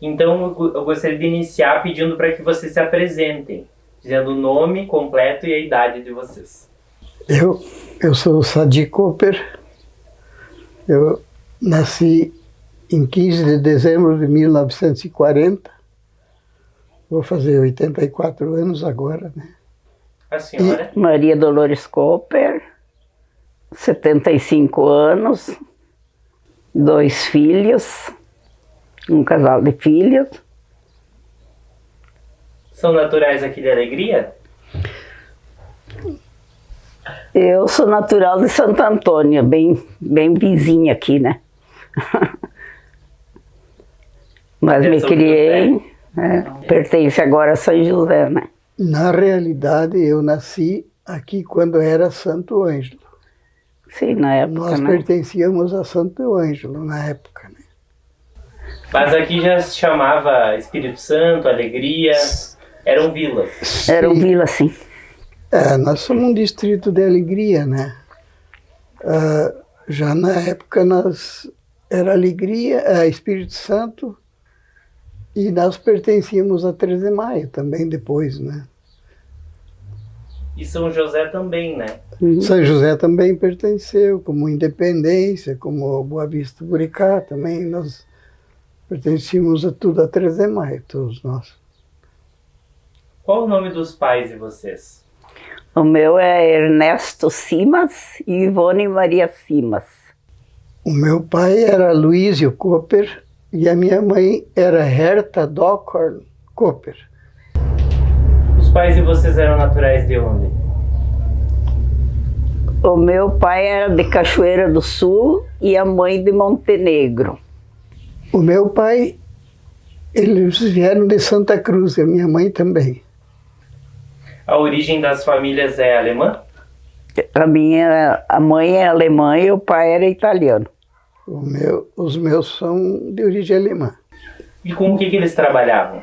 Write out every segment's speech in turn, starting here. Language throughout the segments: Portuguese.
Então eu gostaria de iniciar pedindo para que vocês se apresentem, dizendo o nome completo e a idade de vocês. Eu sou o Sadi Cooper. Eu nasci em 15 de dezembro de 1940. Vou fazer 84 anos agora, né? A senhora? Maria Dolores Cooper, 75 anos, 2 filhos, um casal de filhos. São naturais aqui de Alegria? Eu sou natural de Santo Antônio, bem vizinha aqui, né? Mas me criei, pertence agora a São José, né? Na realidade, eu nasci aqui quando era Santo Ângelo. Sim, na época, Nós né? pertencíamos a Santo Ângelo na época, né? Mas aqui já se chamava Espírito Santo, Alegria, eram vilas. Era um Sim. vila, sim. Nós somos um distrito de Alegria, né? Já na época era Alegria, Espírito Santo, e nós pertencíamos a 13 de Maio também depois, né? E São José também, né? São José também pertenceu, como Independência, como Boa Vista do Buricá, também nós pertencíamos a tudo a 13 de Maio, todos nós. Qual o nome dos pais de vocês? O meu é Ernesto Simas e Ivone Maria Simas. O meu pai era Luísio Cooper e a minha mãe era Herta Dockhorn Cooper. Os pais de vocês eram naturais de onde? O meu pai era de Cachoeira do Sul e a mãe de Montenegro. O meu pai, eles vieram de Santa Cruz e a minha mãe também. A origem das famílias é alemã? A mãe é alemã e o pai era italiano. Os meus são de origem alemã. E com o que eles trabalhavam?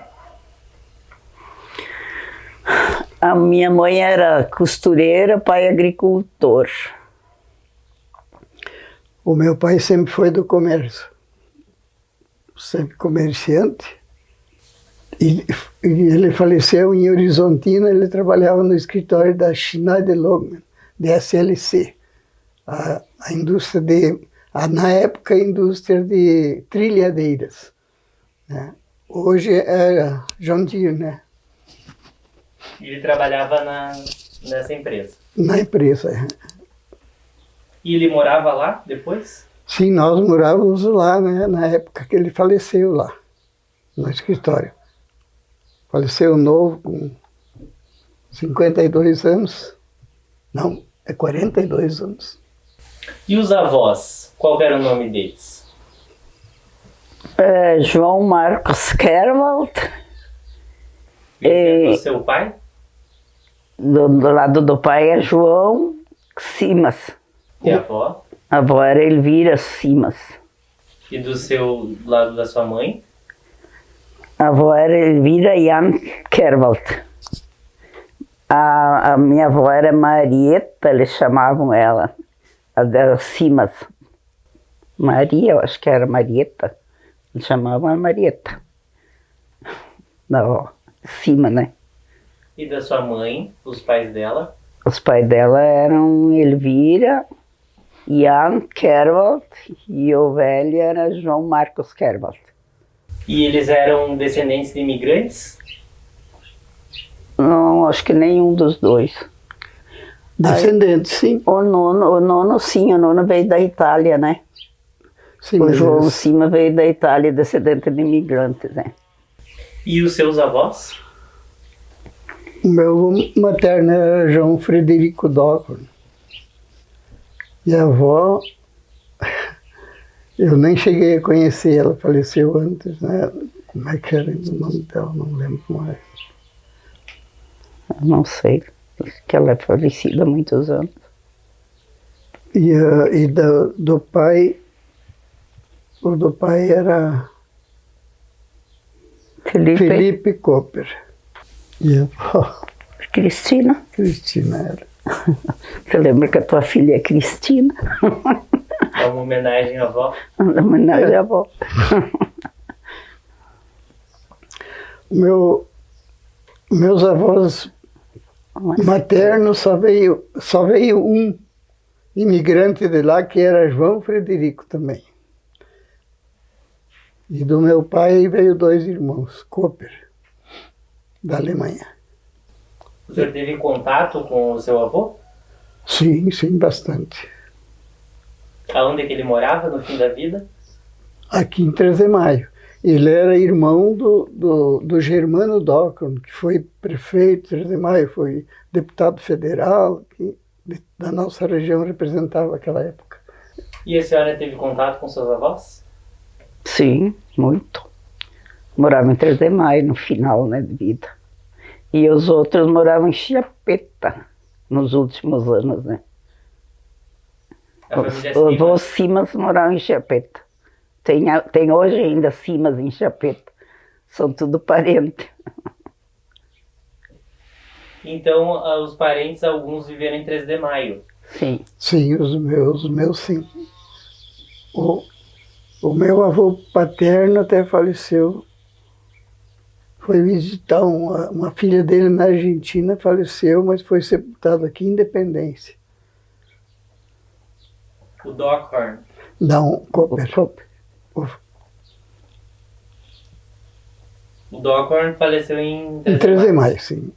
A minha mãe era costureira, pai agricultor. O meu pai sempre foi do comércio, sempre comerciante. E ele faleceu em Horizontina, ele trabalhava no escritório da Schneider Logman, de SLC, a indústria na época, a indústria de trilhadeiras, né? Hoje é John Deere, né? E ele trabalhava nessa empresa? Na empresa. E ele morava lá depois? Sim, nós morávamos lá, né? Na época que ele faleceu lá, no escritório. Faleceu novo, com 52 anos. Não, é 42 anos. E os avós? Qual era o nome deles? João Marcos Kerwald. Esse é do seu pai? Do lado do pai é João Simas. E a avó? A avó era Elvira Simas. E do seu lado da sua mãe? A avó era Elvira Jan Kerwald. A minha avó era Marieta, eles chamavam ela. A das Simas. Maria, eu acho que era Marieta. Eles chamavam a Marieta. Da avó. Cima, né? E da sua mãe, os pais dela? Os pais dela eram Elvira, Jan Kerwald e o velho era João Marcos Kerwald. E eles eram descendentes de imigrantes? Não, acho que nenhum dos dois. Descendente, sim. O nono veio da Itália, né? Sim, O João Cima veio da Itália, descendente de imigrantes, né? E os seus avós? O meu avô materno era João Frederico Dockhorn. E a avó, eu nem cheguei a conhecer, ela faleceu antes, né? Como é que era o nome dela? Não lembro mais. Eu não sei. que ela é falecida há muitos anos. E do pai, o do pai era Felipe Cooper. E a avó, Cristina. Cristina era. Você lembra que a tua filha é Cristina? É uma homenagem à avó. Uma homenagem à avó. Meus avós maternos só veio um imigrante de lá, que era João Frederico também. E do meu pai veio 2 irmãos, Cooper, da Alemanha. O senhor teve contato com o seu avô? Sim, sim, bastante. Aonde que ele morava no fim da vida? Aqui em 3 de Maio. Ele era irmão do Germano Docron, que foi prefeito de 3 de Maio, foi deputado federal, que da nossa região representava aquela época. E a senhora teve contato com seus avós? Sim, muito. Morava em 3 de Maio, no final, né, de vida. E os outros moravam em Chiapeta, nos últimos anos, né? A família Os Simas. Simas moravam em Chiapeta. Tem hoje ainda Simas em Chiapeta. São tudo parentes. Então, os parentes, alguns viveram em 3 de Maio. Sim. Sim, os meus sim. O meu avô paterno até faleceu. Foi visitar uma filha dele na Argentina, faleceu, mas foi sepultado aqui em Independência. O Dockhorn. Não, Cooper. O Dockhorn faleceu em Em 3 de Maio, sim.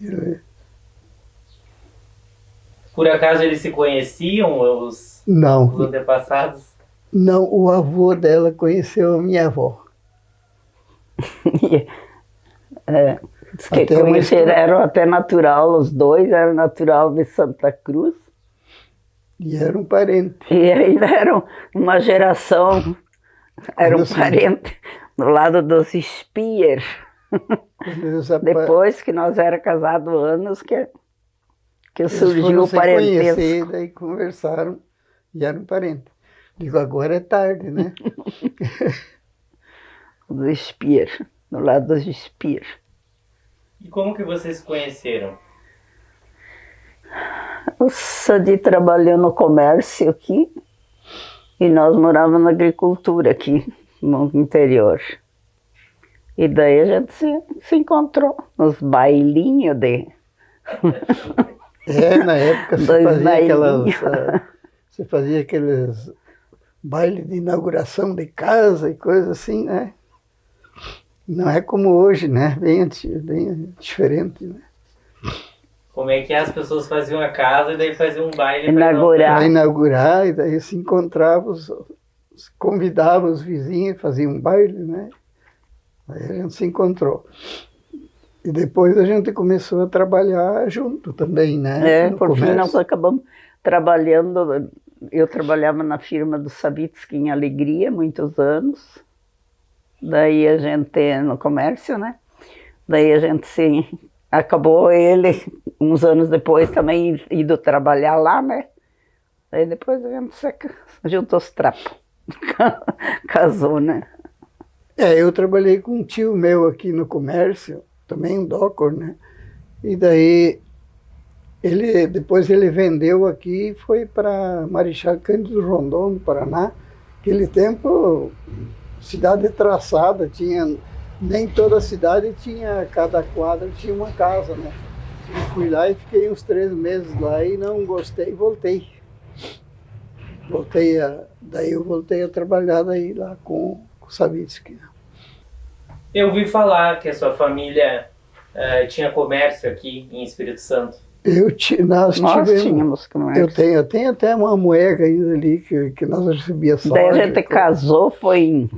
Por acaso eles se conheciam, os Não, antepassados? não, o avô dela conheceu a minha avó. Diz que Até conheceram, eram até natural, os dois eram natural de Santa Cruz. E era um parente. E ainda eram uma geração, eram Olha só. parentes do lado dos Speer. Quando eles Depois que nós era casados anos, que eles surgiu foram o se conhecer, parentesco. daí conversaram e eram parentes. Digo, agora é tarde, né? Dos Speer, do lado dos Speer. E como que vocês se conheceram? O Sadi trabalhou no comércio aqui e nós morávamos na agricultura aqui no interior. E daí a gente se encontrou nos bailinhos Na época você fazia aqueles bailes de inauguração de casa e coisa assim, né? Não é como hoje, né? Bem diferente, né? Como é que as pessoas faziam a casa e daí faziam um baile Inaugurar. Para inaugurar, e daí se encontravam, convidavam os vizinhos, faziam um baile, né? Aí a gente se encontrou. E depois a gente começou a trabalhar junto também, né? No Por fim comércio. nós acabamos trabalhando, eu trabalhava na firma do Savitsky em Alegria, muitos anos. Daí a gente, no comércio, né? Daí a gente acabou ele, uns anos depois, também indo trabalhar lá, né? Daí depois a gente juntou os trapos. Casou, né? Eu trabalhei com um tio meu aqui no comércio, também um doctor, né? E daí, depois ele vendeu aqui e foi para Marechal Cândido Rondon, no Paraná. Naquele tempo, cidade traçada, nem toda a cidade tinha, cada quadra tinha uma casa, né? Eu fui lá e fiquei uns 3 meses lá e não gostei e voltei. Daí eu voltei a trabalhar daí lá com o Savitsky. Eu ouvi falar que a sua família tinha comércio aqui em Espírito Santo. Nós tínhamos comércio. Eu tenho até uma moeda ainda ali que nós recebíamos soja. Daí a gente casou, foi em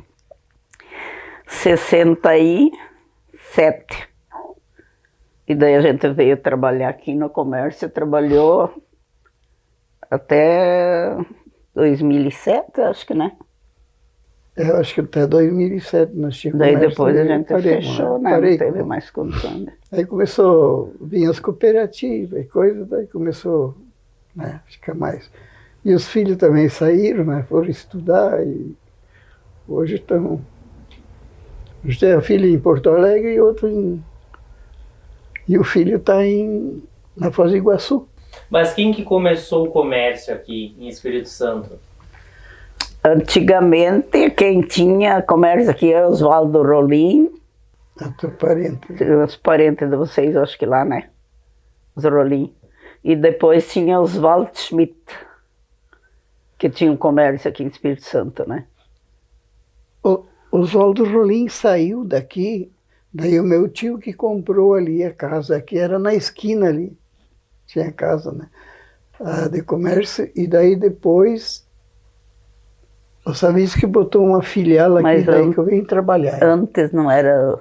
67. E daí a gente veio trabalhar aqui no comércio, trabalhou até 2007, acho que, né? Eu acho que até 2007 nós tínhamos Daí comércio, depois a gente parei, fechou, né? parei Não teve com- mais condição, né? Aí começou, vinha as cooperativas e coisas, daí começou, né, ficar mais. E os filhos também saíram, né, foram estudar e hoje estão. Hoje tem a filha em Porto Alegre e outro em. E o filho está na Foz do Iguaçu. Mas quem que começou o comércio aqui em Espírito Santo? Antigamente, quem tinha comércio aqui é Oswaldo Rolim, A tua parente. os parentes de vocês, acho que lá, né? Os Rolim. E depois tinha Oswaldo Schmidt, que tinha um comércio aqui em Espírito Santo, né? O Oswaldo Rolim saiu daqui, daí o meu tio que comprou ali a casa, que era na esquina ali, tinha casa, né? De comércio, e daí depois o Savisky botou uma filial aqui, Mas daí que eu vim trabalhar. Antes não era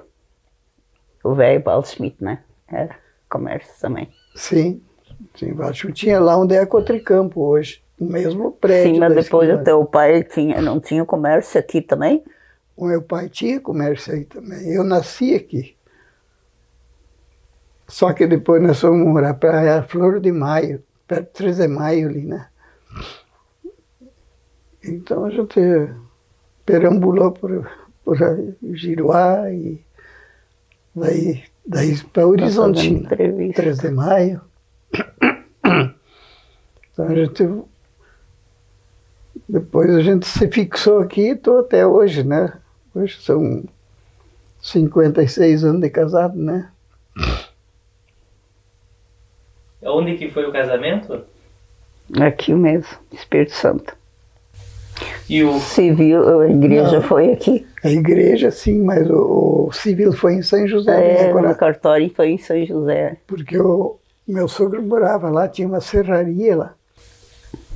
o velho Paulo Schmidt, né? Era comércio também. Sim, sim, acho que tinha lá onde é a Cotricampo hoje, o mesmo prédio. Sim, mas da depois esquina. o teu pai não tinha comércio aqui também? O meu pai tinha comércio aí também, eu nasci aqui. Só que depois nós fomos morar para a Flor de Maio, perto de 13 de Maio ali, né? Então a gente perambulou por Giruá e daí para Horizontina, entrevista. 13 de Maio. Então a gente, depois a gente se fixou aqui e estou até hoje, né? Hoje são 56 anos de casado, né? Onde que foi o casamento? Aqui mesmo, Espírito Santo. E o Civil, a igreja Não. foi aqui. A igreja, sim, mas o civil foi em São José, É, né? o cartório foi em São José. Porque o meu sogro morava lá, tinha uma serraria lá.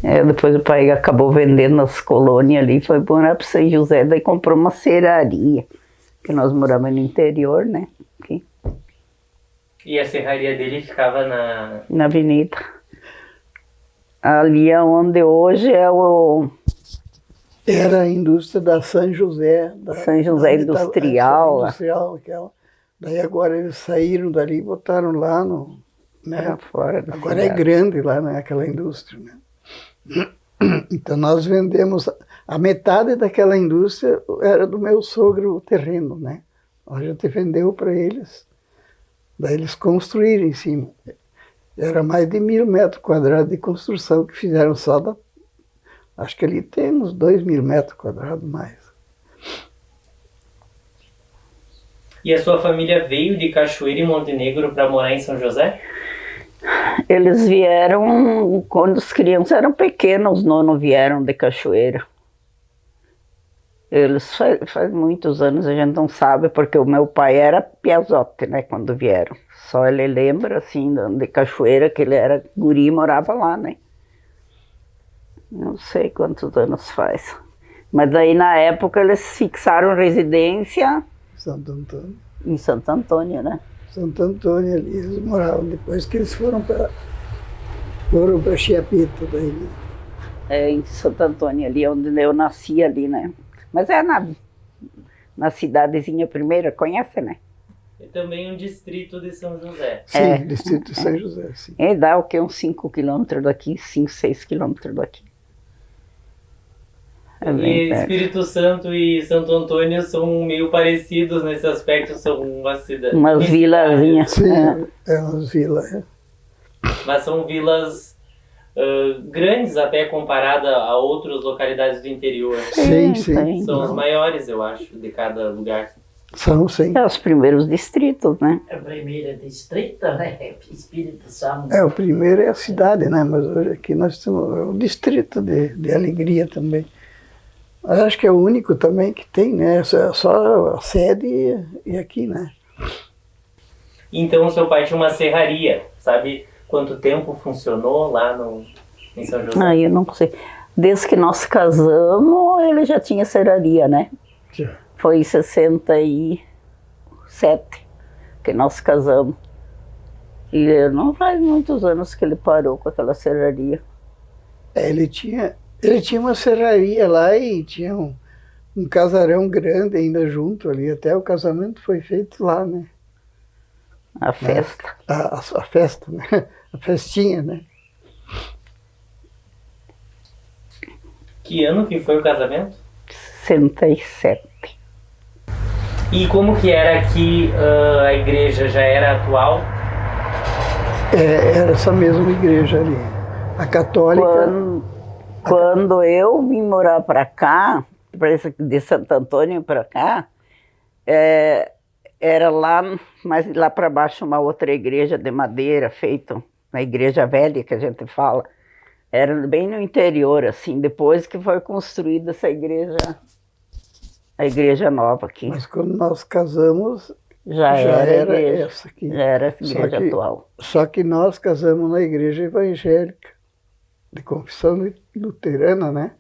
É, depois o pai acabou vendendo as colônias ali, foi morar para São José, daí comprou uma serraria, que nós morávamos no interior, né? Aqui, E a serraria dele ficava na avenida. Ali é onde hoje é o Era a indústria da São José. São José Industrial. Industrial, aquela. Daí agora eles saíram dali e botaram lá no... Né? Pra fora da Agora é cidade. grande lá, né? Aquela indústria, né? Então nós vendemos... A metade daquela indústria era do meu sogro o terreno, né? A gente vendeu para eles. Daí eles construíram em cima. Era mais de 1.000 metros quadrados de construção que fizeram só da... Acho que ali tem uns 2.000 metros quadrados mais. E a sua família veio de Cachoeira e Montenegro para morar em São José? Eles vieram, quando as crianças eram pequenas, os nonos vieram de Cachoeira. Eles faz muitos anos, a gente não sabe, porque o meu pai era piazote, né, quando vieram. Só ele lembra, assim, de Cachoeira, que ele era guri e morava lá, né. Não sei quantos anos faz. Mas daí, na época, eles fixaram residência Santo Antônio. em Santo Antônio, né. Santo Antônio ali, eles moravam. Depois que eles foram para Chiapeta daí, né? É, em Santo Antônio, ali onde eu nasci ali, né. Mas é na cidadezinha primeira, conhece, né? E também um distrito de São José. Sim, distrito de São José, sim. E dá o que, uns 5 quilômetros daqui, 5, 6 quilômetros daqui. É bem E perto. Espírito Santo e Santo Antônio são meio parecidos nesse aspecto, são uma cidade. Umas vilazinhas. Sim, É. é umas vilas. É. Mas são vilas grandes até comparada a outras localidades do interior. Sim, sim. sim. São as Não, maiores, eu acho, de cada lugar. são, sim. É os primeiros distritos, né? A primeira distrito, né? Espírito Santo. É, o primeiro é a cidade, né? Mas hoje aqui nós temos o distrito de Alegria também. Mas acho que é o único também que tem, né? Só a sede e aqui, né? Então, seu pai tinha uma serraria, sabe quanto tempo funcionou lá em São José? Aí eu não sei. Desde que nós casamos, ele já tinha serraria, né? Já. Foi em 67 que nós casamos. E não faz muitos anos que ele parou com aquela serraria. É, ele tinha uma serraria lá e tinha um casarão grande ainda junto ali, até o casamento foi feito lá, né? A festa. A festa, né? A festinha, né? Que ano que foi o casamento? 67. E como que era aqui, a igreja já era atual? Era essa mesma igreja ali. A católica. Quando eu vim morar para cá, de Santo Antônio para cá, era lá, mas lá para baixo uma outra igreja de madeira, feita na igreja velha que a gente fala. Era bem no interior, assim, depois que foi construída essa igreja, a igreja nova aqui. Mas quando nós casamos, Já era essa aqui. Já era essa igreja atual. Só que nós casamos na igreja evangélica, de confissão luterana, né?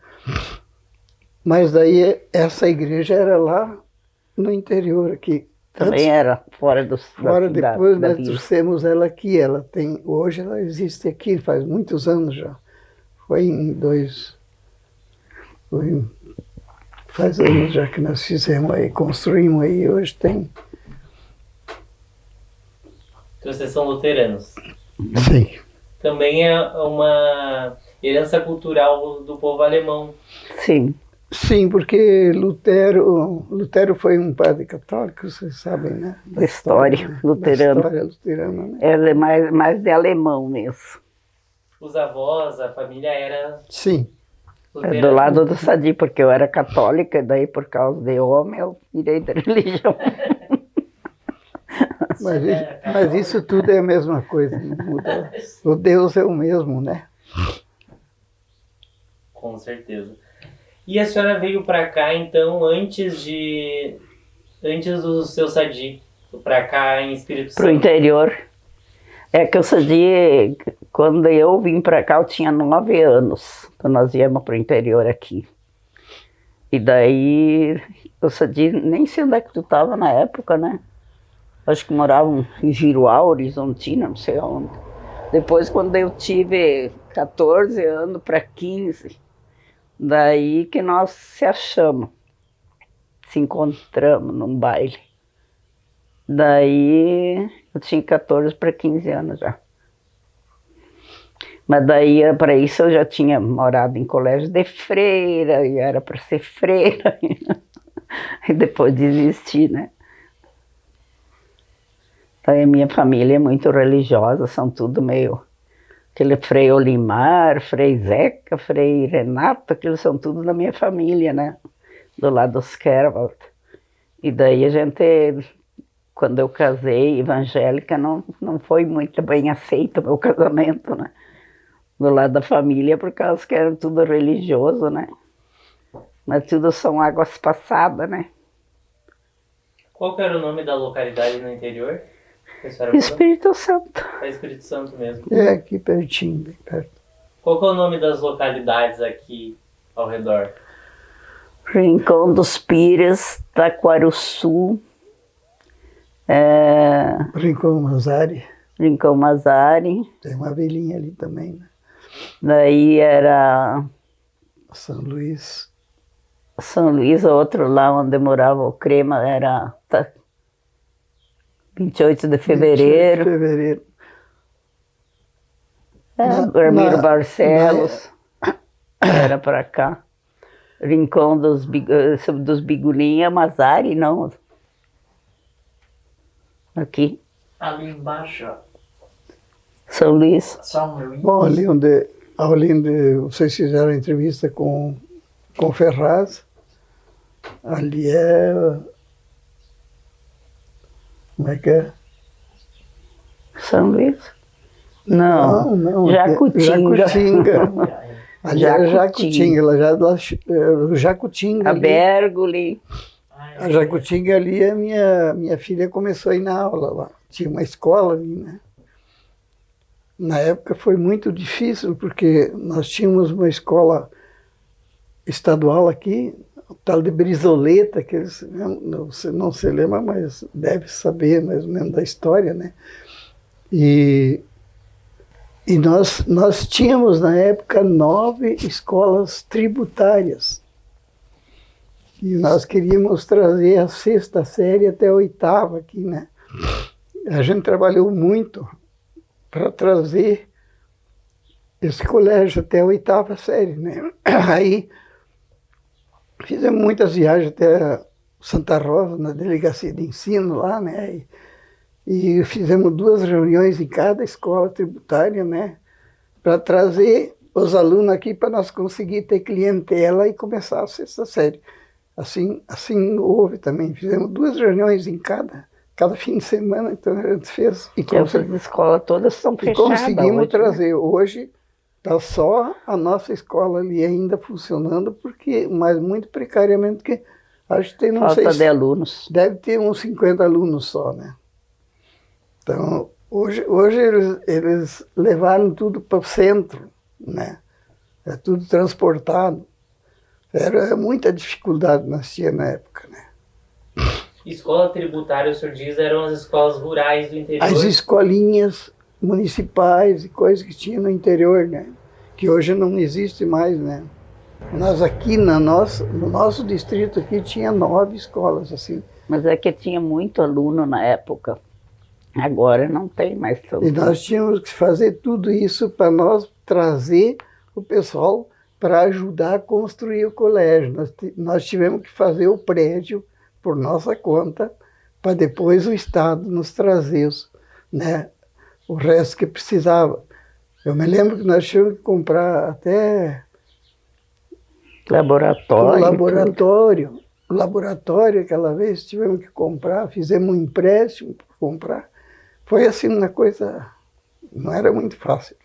Mas daí essa igreja era lá no interior aqui. Também era fora da cidade, depois da nós vila. trouxemos ela aqui. Hoje ela existe aqui, faz muitos anos já. Faz anos já que nós fizemos aí, construímos aí, hoje tem. Então vocês são luteranos. Sim. Também é uma herança cultural do povo alemão. Sim. Sim, porque Lutero foi um padre católico, vocês sabem, né? Da história luterana. Da história luterana, né? Ela é mais de alemão mesmo. Os avós, a família era Sim. luterana. Do lado do Sadi, porque eu era católica, e daí por causa de homem eu virei da religião. Mas isso tudo é a mesma coisa, não muda. O Deus é o mesmo, né? Com certeza. E a senhora veio para cá, então, antes do seu Sadi, para cá em Espírito Santo? Pro interior. É que o Sadi, quando eu vim para cá, eu tinha 9 anos, quando nós íamos pro interior aqui. E daí, o Sadi, nem sei onde é que tu estava na época, né? Acho que moravam em Giruá, Horizontina, não sei onde. Depois, quando eu tive 14 anos para 15, daí que nós se achamos, se encontramos num baile. Daí eu tinha 14 para 15 anos já. Mas daí, para isso, eu já tinha morado em colégio de freira, e era para ser freira. E depois desisti, né? Daí a minha família é muito religiosa, são tudo meio... Aquele Frei Olimar, Frei Zeca, Frei Renato, aqueles são tudo da minha família, né? Do lado dos Kerwald. E daí a gente, quando eu casei, evangélica, não foi muito bem aceito o meu casamento, né? Do lado da família, por causa que era tudo religioso, né? Mas tudo são águas passadas, né? Qual que era o nome da localidade no interior? Espírito Santo. É Espírito Santo mesmo. É aqui pertinho, bem perto. Qual que é o nome das localidades aqui ao redor? Rincão dos Pires, Taquarussu, Rincão Mazari. Rincão Mazari. Tem uma velhinha ali também, né? Daí era São Luís. São Luís, outro lá onde morava o Crema, era 28 de fevereiro. 28 de fevereiro. Ramiro Barcelos, era para cá. Rincão dos Bigulinha, Mazari, não. Aqui, Ali embaixo, ó, São Luís. São Luís. Bom, ali onde vocês fizeram a entrevista com Ferraz, ali é... Como é que é? São Luís? Não, Jacutinga. Ali era Jacutinga, Jacutinga. A Bergoli. A Jacutinga ali, minha filha começou a ir na aula lá. Tinha uma escola ali, né? Na época foi muito difícil, porque nós tínhamos uma escola estadual aqui, o tal de Brizoleta, que eles não se lembra, mas deve saber mais ou menos da história, né? E nós tínhamos, na época, 9 escolas tributárias. E nós queríamos trazer a sexta série até a oitava aqui, né? A gente trabalhou muito para trazer esse colégio até a oitava série, né? Aí fizemos muitas viagens até Santa Rosa, na delegacia de ensino lá, né? E fizemos 2 reuniões em cada escola tributária, né? Para trazer os alunos aqui para nós conseguir ter clientela e começar a sexta série. Assim houve também. Fizemos 2 reuniões em cada fim de semana, então a gente fez. E essas escolas todas são e fechadas conseguimos hoje, trazer. Hoje está só a nossa escola ali ainda funcionando, mas muito precariamente, porque acho que tem, não Falta sei de alunos. deve ter uns 50 alunos só, né? Então, hoje eles levaram tudo para o centro, né? É tudo transportado. Era muita dificuldade que nós tínhamos na época, né? Escola tributária, o senhor diz, eram as escolas rurais do interior? As escolinhas municipais e coisas que tinha no interior, né? Que hoje não existe mais, né? Nós aqui no nosso distrito aqui tinha 9 escolas, assim. Mas é que tinha muito aluno na época. Agora não tem mais tanto. E nós tínhamos que fazer tudo isso para nós trazer o pessoal para ajudar a construir o colégio. Nós tivemos que fazer o prédio por nossa conta, para depois o Estado nos trazer né, o resto que precisava. Eu me lembro que nós tínhamos que comprar até Laboratório. o laboratório aquela vez tivemos que comprar, fizemos um empréstimo para comprar. Foi assim uma coisa, não era muito fácil.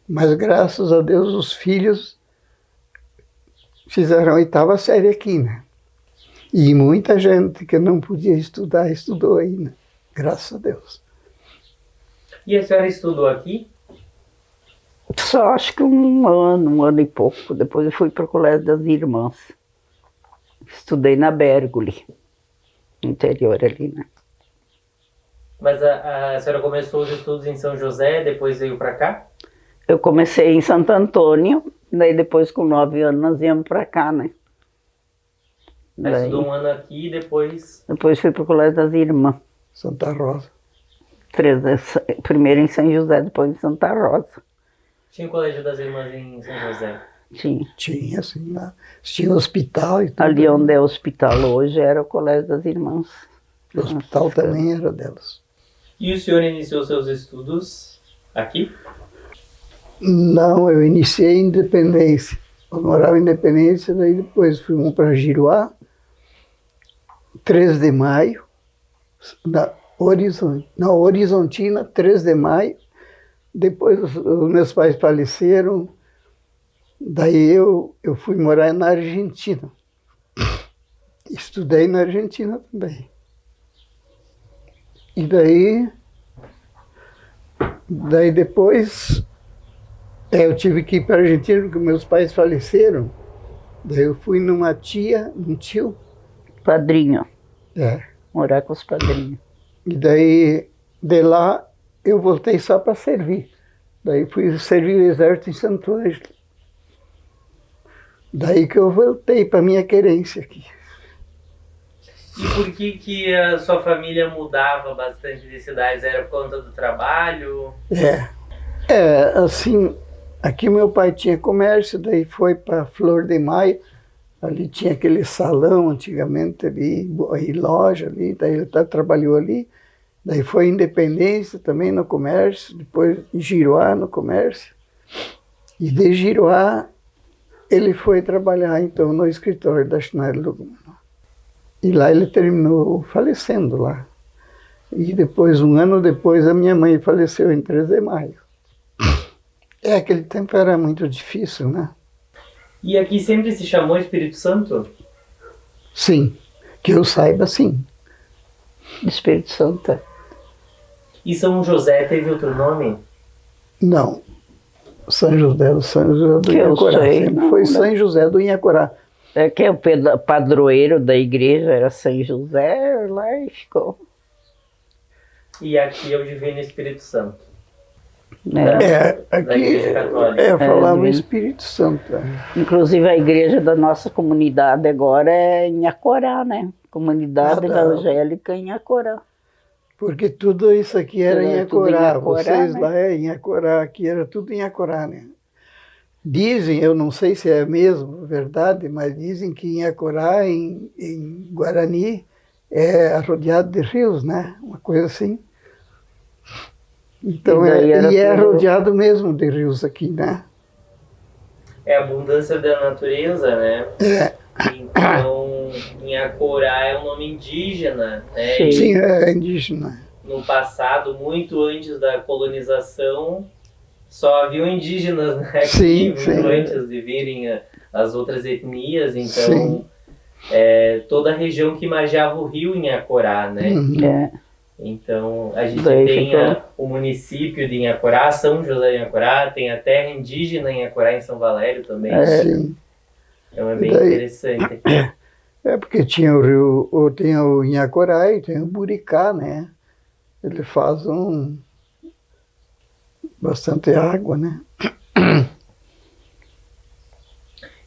Mas graças a Deus os filhos fizeram a 8ª série aqui, né? E muita gente que não podia estudar, estudou aí, né? Graças a Deus. E a senhora estudou aqui? Só acho que um ano e pouco. Depois eu fui para o Colégio das Irmãs. Estudei na Bergoli, interior ali, né? Mas a senhora começou os estudos em São José, depois veio para cá? Eu comecei em Santo Antônio, daí depois com 9 anos nós íamos para cá, né? Aí estudou um ano aqui e depois... Depois fui para o Colégio das Irmãs. Santa Rosa. Primeiro em São José, depois em Santa Rosa. Tinha o Colégio das Irmãs em São José? Tinha. Tinha, assim, lá. Tinha hospital e tudo. Ali onde é o hospital hoje era o Colégio das Irmãs. O hospital também era delas. E o senhor iniciou seus estudos aqui? Não, eu iniciei em Independência. Eu morava em Independência, daí depois fomos para Giruá, 3 de maio, na Horizontina, 3 de maio. Depois os meus pais faleceram, daí eu fui morar na Argentina. Estudei na Argentina também. E daí depois eu tive que ir para a Argentina porque meus pais faleceram. Daí eu fui num tio. Padrinho. É. Morar com os padrinhos. E daí, de lá, eu voltei só para servir. Daí fui servir o exército em Santo Ângelo. Daí que eu voltei para minha querência aqui. E por que a sua família mudava bastante de cidades? Era por conta do trabalho? Assim, aqui meu pai tinha comércio, daí foi para Flor de Maio, ali tinha aquele salão antigamente ali, e loja ali, daí ele trabalhou ali, daí foi em Independência também no comércio, depois em Giruá no comércio, e de Giruá ele foi trabalhar então no escritório da Schneider Lugman. E lá ele terminou falecendo lá. E depois, um ano depois, a minha mãe faleceu em 3 de maio. Aquele tempo era muito difícil, né? E aqui sempre se chamou Espírito Santo? Sim, que eu saiba, sim. Espírito Santo. E São José teve outro nome? Não. São José do Inhacorá. Sempre foi São José do Inhacorá. É que o padroeiro da igreja era São José, lá e ficou. E aqui é onde vem no Espírito Santo? Da Aqui Igreja Católica. falava o É, Espírito Santo. Inclusive a igreja da nossa comunidade agora é em Acorá, né? Comunidade evangélica em Acorá. Porque tudo isso aqui era Tudo em era tudo em Acorá. Acorá, Vocês né? lá é em Acorá, aqui era tudo em Acorá, né? Dizem, eu não sei se é mesmo verdade, mas dizem que em Acorá, em Guarani, é rodeado de rios, né? Uma coisa assim. Então, E daí era é tudo- rodeado mesmo de rios aqui, né? É a abundância da natureza, né? Então, Inhacorá é um nome indígena, né? Sim. E Sim, é indígena. no passado, muito antes da colonização, só haviam indígenas, né? Aqui, Sim, muito sim. antes de virem as outras etnias. Então, Sim. toda a região que margeava o rio Inhacorá, né? Uhum. É, Então, a gente Daí tem ficou- o município de Inhacorá, São José de Inhacorá, tem a terra indígena Inhacorá em São Valério também. Sim. Então é bem Daí- interessante. É porque tinha o rio, ou tem o Inhacorá e tem o Buricá, né? Ele faz bastante água, né?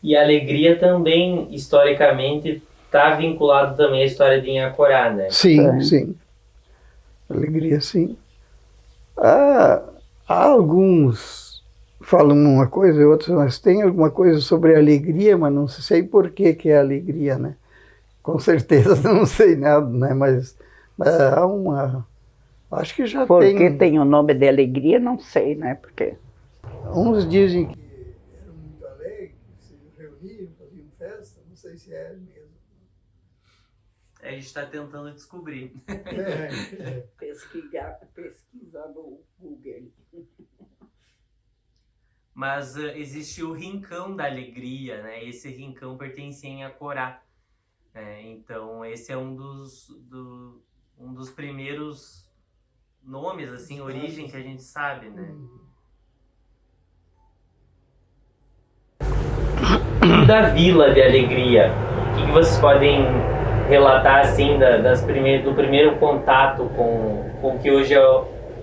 E a alegria também, historicamente, está vinculado também à história de Inhacorá, né? Sim, É. sim. Alegria, sim. Há alguns falam uma coisa e outros, mas tem alguma coisa sobre alegria, mas não sei por que é alegria, né? Com certeza não sei nada, né? Mas há uma... Acho que já Porque tem o nome de alegria, não sei, né? Porque Uns dizem que eram muito alegres, se reuniam, faziam festa, não sei se é mesmo. A gente está tentando descobrir. pesquisar no Google. Mas existe o Rincão da Alegria, né? Esse rincão pertencia em Inhacorá. Então, esse é um dos primeiros nomes, assim, origem que a gente sabe, né? E da Vila de Alegria, o que vocês podem relatar, assim, do primeiro contato com o que hoje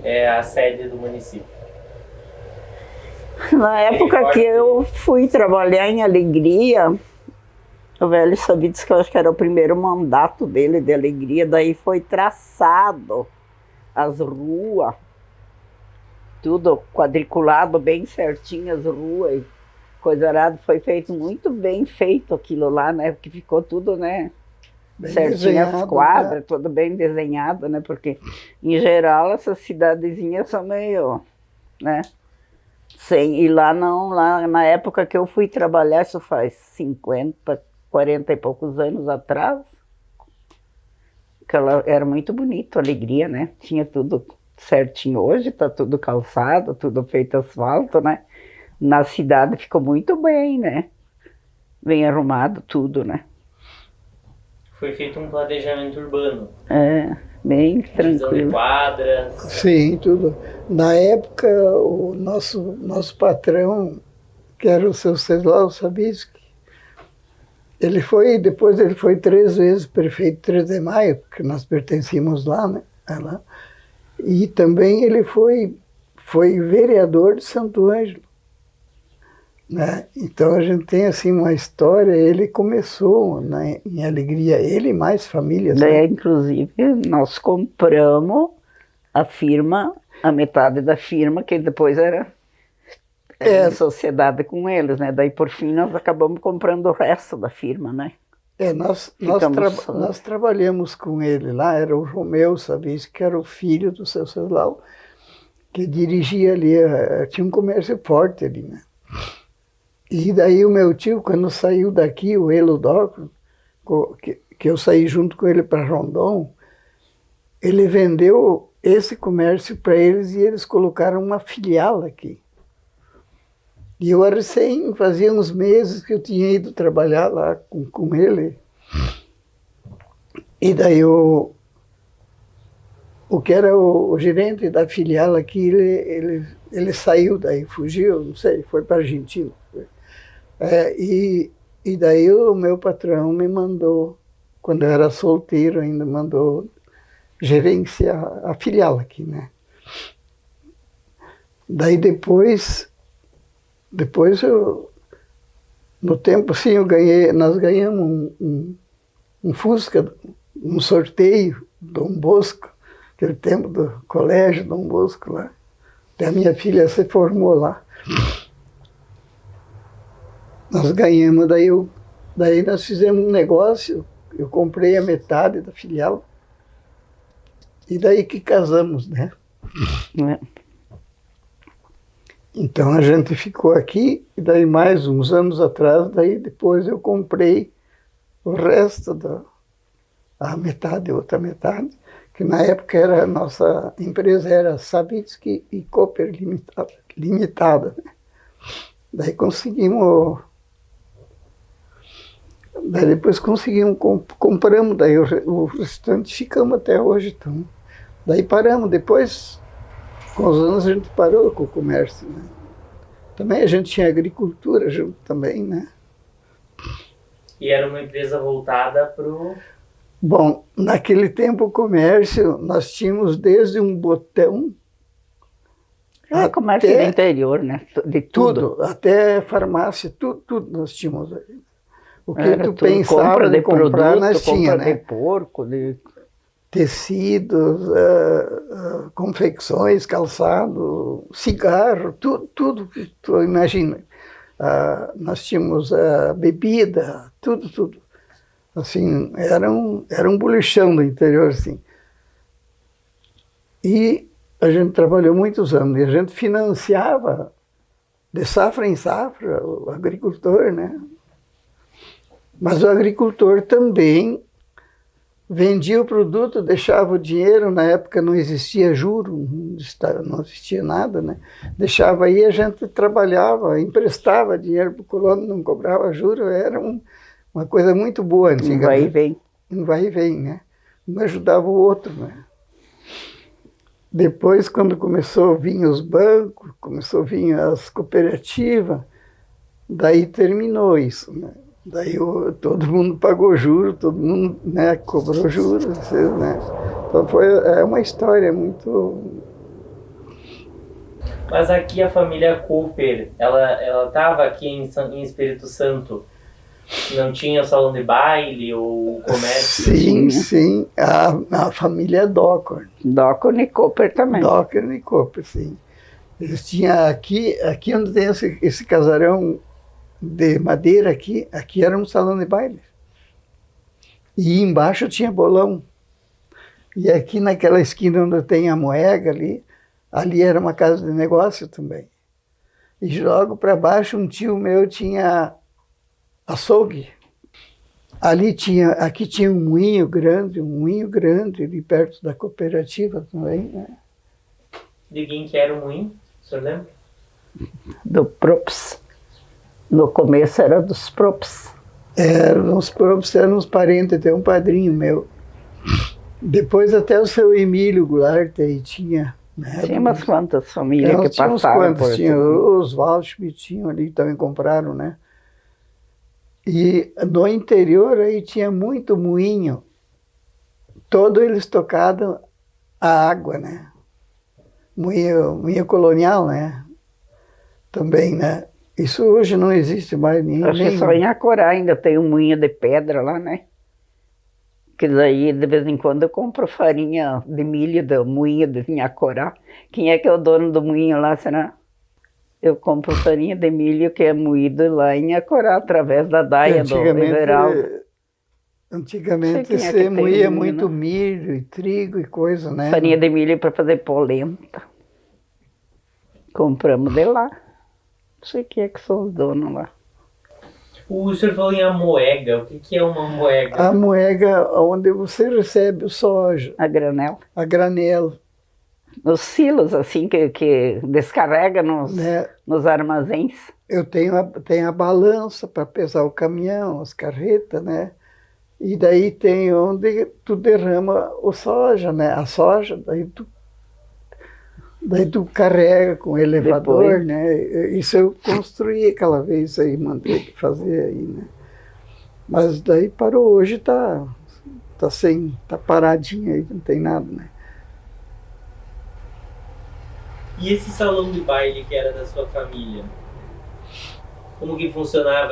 é a sede do município? Na época que eu fui trabalhar em Alegria, o velho Sabi disse que eu acho que era o primeiro mandato dele de Alegria, daí foi traçado as ruas, tudo quadriculado, bem certinho as ruas, e coisa arada, foi feito muito bem feito aquilo lá, né, porque ficou tudo, né, Bem certinho as desenhado, quadras, né? tudo bem desenhado, né, porque em geral essas cidadezinhas são meio, né, sem, e lá não, lá na época que eu fui trabalhar, isso faz 50, 40 e poucos anos atrás, que ela era muito bonito, Alegria, né? Tinha tudo certinho. Hoje tá tudo calçado, tudo feito asfalto, né? Na cidade ficou muito bem, né? Bem arrumado tudo, né? Foi feito um planejamento urbano. É, bem Divisão de tranquilo. quadras. Sim, tudo. Na época, o nosso patrão, que era o seu Ceslau Sabisky, depois ele foi 3 vezes prefeito de 3 de Maio, porque nós pertencíamos lá, né? Lá. E também ele foi vereador de Santo Ângelo, né? Então a gente tem assim uma história, ele começou, né, em Alegria, ele e mais famílias, Daí, né? inclusive, nós compramos a firma, a metade da firma, que depois era em sociedade com eles, né? Daí, por fim, nós acabamos comprando o resto da firma, né? Nós trabalhamos com ele lá, era o Romeu Sabis, que era o filho do seu Ceslau, que dirigia ali, tinha um comércio forte ali, né? E daí o meu tio, quando saiu daqui, o Eludócio, que eu saí junto com ele para Rondon, ele vendeu esse comércio para eles e eles colocaram uma filial aqui. E eu recém, fazia uns meses que eu tinha ido trabalhar lá com ele. E daí o que era o gerente da filial aqui, ele saiu daí, fugiu, não sei, foi para a Argentina. E daí o meu patrão me mandou, quando eu era solteiro ainda, mandou gerenciar a filial aqui, né? Daí depois no tempo sim, nós ganhamos um Fusca, um sorteio, Dom Bosco, aquele tempo do colégio Dom Bosco lá. Até a minha filha se formou lá. Nós ganhamos, daí nós fizemos um negócio, eu comprei a metade da filial, e daí que casamos, né? Então a gente ficou aqui, e daí mais uns anos atrás, daí depois eu comprei o resto a metade, outra metade, que na época a nossa empresa era Savitsky e Cooper Limitada. Né? Daí conseguimos, daí depois conseguimos, compramos, daí o restante ficamos até hoje. Então, daí paramos, depois, com os anos a gente parou com o comércio. Né? Também a gente tinha agricultura junto também, né? E era uma empresa voltada para o... Bom, naquele tempo o comércio, nós tínhamos desde um botão... comércio do interior, né? De tudo. Até farmácia, tudo nós tínhamos aí. O que Era tu pensava compra de comprar, produto, nós tinha, compra né? de porco, de... Tecidos, confecções, calçado, cigarro, tudo que tu imagina. Nós tínhamos bebida, tudo. Assim, era um bolichão do interior, assim. E a gente trabalhou muitos anos, e a gente financiava de safra em safra o agricultor, né? Mas o agricultor também vendia o produto, deixava o dinheiro, na época não existia juro, não existia nada, né? Deixava aí, a gente trabalhava, emprestava dinheiro para o colono, não cobrava juro, era uma coisa muito boa antigamente. Um vai e vem. Um vai e vem, né? Um ajudava o outro, né? Depois, quando começou a vir os bancos, começou a vir as cooperativas, daí terminou isso, né? Daí todo mundo pagou juros, todo mundo, né, cobrou juros, né? Então é uma história muito... Mas aqui a família Cooper, ela estava aqui em Espírito Santo, não tinha salão de baile ou comércio? Sim, a família Dockhorn. Dockhorn e Cooper também. Dockhorn e Cooper, sim. Eles tinham aqui onde tem esse casarão de madeira aqui era um salão de baile. E embaixo tinha bolão. E aqui naquela esquina onde tem a Moega ali era uma casa de negócio também. E logo para baixo um tio meu tinha açougue. Aqui tinha um moinho grande ali perto da cooperativa também, né? De quem que era o moinho? O senhor lembra? Do Props. No começo era dos Props. Os Props eram os parentes, até um padrinho meu. Depois até o seu Emílio Goulart aí tinha. Né? Tinha umas quantas famílias que tinha passaram por tinha os Waldschmidt tinham ali, também compraram, né? E no interior aí tinha muito moinho. Todo eles tocavam a água, né? Moinho colonial, né? Também, né? Isso hoje não existe mais nem... Acho que só em Acorá ainda tem um moinho de pedra lá, né? Que daí, de vez em quando, eu compro farinha de milho do moinho de Inhacorá. Quem é que é o dono do moinho lá, será? Eu compro farinha de milho que é moído lá em Inhacorá, através da daia do Everaldo. Antigamente você moía muito milho e trigo e coisa, né? Farinha de milho para fazer polenta. Compramos de lá. Não sei quem é que são os donos lá. O senhor falou em amoega. O que é uma moega? A moega é onde você recebe o soja. A granel. A granel. Nos silos, assim, que descarrega nos armazéns. Eu tenho a balança para pesar o caminhão, as carretas, né? E daí tem onde tu derrama o soja, né? A soja, daí tu carrega com o elevador, depois, né? Isso eu construí aquela vez aí, mandei fazer aí, né? Mas daí parou, hoje tá paradinho aí, não tem nada, né? E esse salão de baile que era da sua família? Como que funcionava?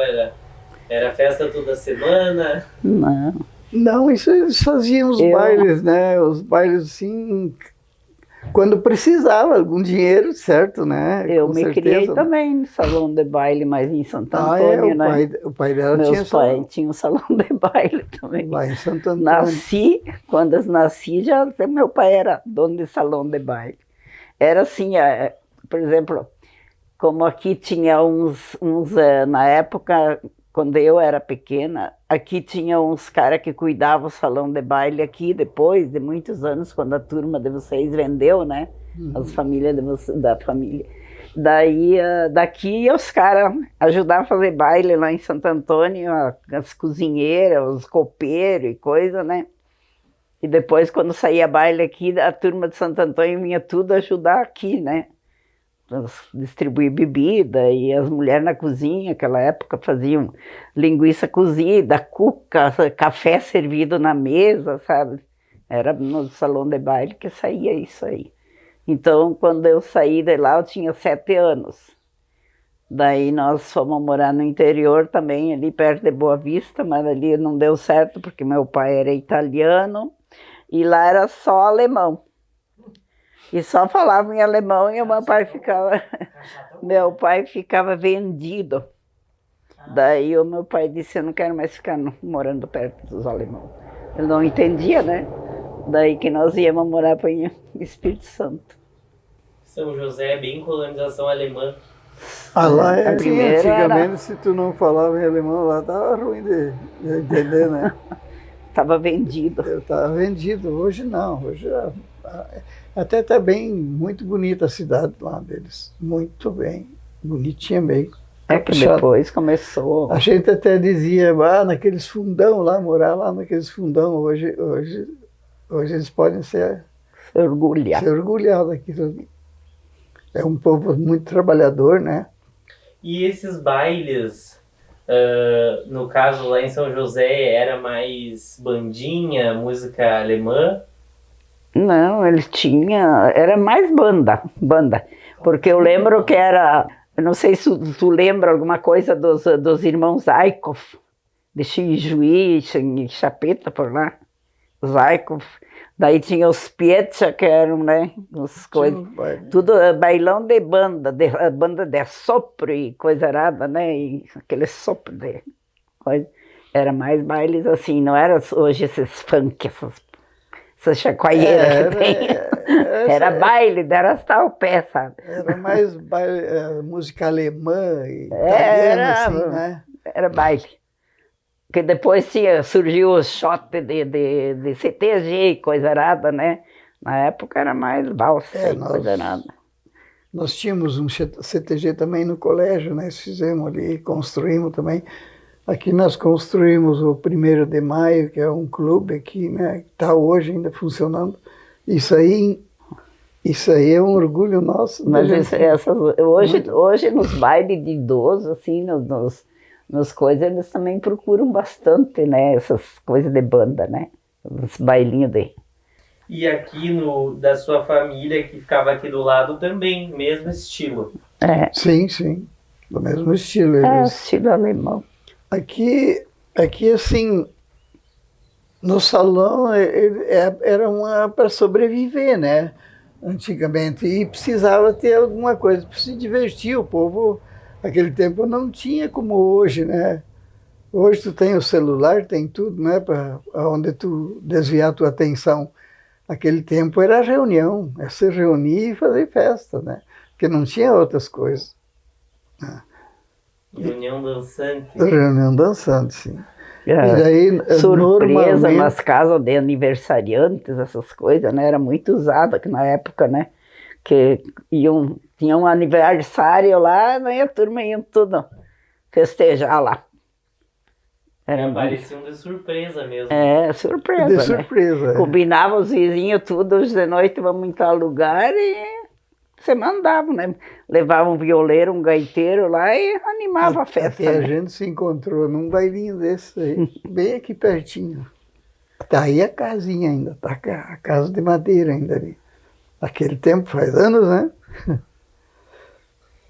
Era festa toda semana? Não. Não, isso eles faziam os bailes, né? Os bailes assim, quando precisava algum dinheiro, certo, né? Eu Com me certeza, criei né? também no salão de baile, mas em Santo Ah, Antônio, é, né? o pai dela Meus tinha pais tinham um salão de baile também. lá em Santo Antônio. Nasci, quando eu nasci, já meu pai era dono de salão de baile. Era assim, por exemplo, como aqui tinha na época, quando eu era pequena, aqui tinha uns caras que cuidavam do salão de baile aqui, depois de muitos anos, quando a turma de vocês vendeu, né? As famílias da família. Daí, daqui, os caras ajudavam a fazer baile lá em Santo Antônio, as cozinheiras, os copeiros e coisa, né? E depois, quando saía baile aqui, a turma de Santo Antônio vinha tudo ajudar aqui, né? Distribuir bebida, e as mulheres na cozinha, naquela época, faziam linguiça cozida, cuca, café servido na mesa, sabe? Era no salão de baile que saía isso aí. Então, quando eu saí de lá, eu tinha 7 anos. Daí nós fomos morar no interior também, ali perto de Boa Vista, mas ali não deu certo, porque meu pai era italiano, e lá era só alemão. E só falavam em alemão e meu pai ficava vendido. Daí o meu pai disse, eu não quero mais ficar morando perto dos alemãos. Ele não entendia, né? Daí que nós íamos morar para o Espírito Santo. São José é bem colonização alemã. Ah, lá A primeira antigamente, se tu não falava em alemão, lá estava ruim de entender, né? Estava vendido. Eu estava vendido, hoje não, hoje até está bem, muito bonita a cidade lá deles, muito bem, bonitinha bem. É que depois começou. A gente até dizia, naqueles fundão lá, morar lá naqueles fundão, hoje eles podem se orgulhar daquilo ali. É um povo muito trabalhador, né? E esses bailes, no caso lá em São José, era mais bandinha, música alemã? Não, eles tinham, era mais banda, porque eu lembro que era, eu não sei se tu lembra alguma coisa dos irmãos Aikoff, de Chijuí, Chapeta por lá, os Aikoff. Daí tinha os Pietcha, que eram, né, as coisas, tudo bailão de banda de sopro e coisa arada, né, e aquele sopro de coisa. Era mais bailes assim, não era hoje esses funk, essas chacoalheiras que tem. Era baile, era estar o pé, sabe? Era mais baile, música alemã e italiana, assim, né? Era baile. Porque depois surgiu o shot de CTG e coisa arada, né? Na época era mais valsa e coisa arada. Nós tínhamos um CTG também no colégio, né? Fizemos ali, construímos também. Aqui nós construímos o 1º de Maio, que é um clube aqui, né? Que está hoje ainda funcionando. Isso aí é um orgulho nosso. Mas hoje nos bailes de idoso, assim, nos coisas, eles também procuram bastante, né? Essas coisas de banda, né? Os bailinhos de... E aqui da sua família, que ficava aqui do lado, também, mesmo estilo? Sim, do mesmo estilo. Estilo alemão. Aqui assim, no salão era para sobreviver, né? Antigamente. E precisava ter alguma coisa para se divertir. O povo, naquele tempo, não tinha como hoje, né? Hoje tu tem o celular, tem tudo, né? Para onde tu desviar a tua atenção. Aquele tempo era reunião, é se reunir e fazer festa, né? Porque não tinha outras coisas. Reunião dançante. Reunião dançante, sim. E daí, surpresa nas casas de aniversariantes, essas coisas, né? Era muito usada na época, né? Que tinha um aniversário lá, né? E a turma ia tudo festejar lá. Parecia de surpresa mesmo. Surpresa, de né? surpresa. Combinava os vizinhos tudo, hoje de noite vamos em tal lugar e você mandava, né? Levava um violeiro, um gaiteiro lá e animava a festa. Até a gente se encontrou num bailinho desse aí, bem aqui pertinho. Tá aí a casinha ainda, tá a casa de madeira ainda ali. Naquele tempo, faz anos, né?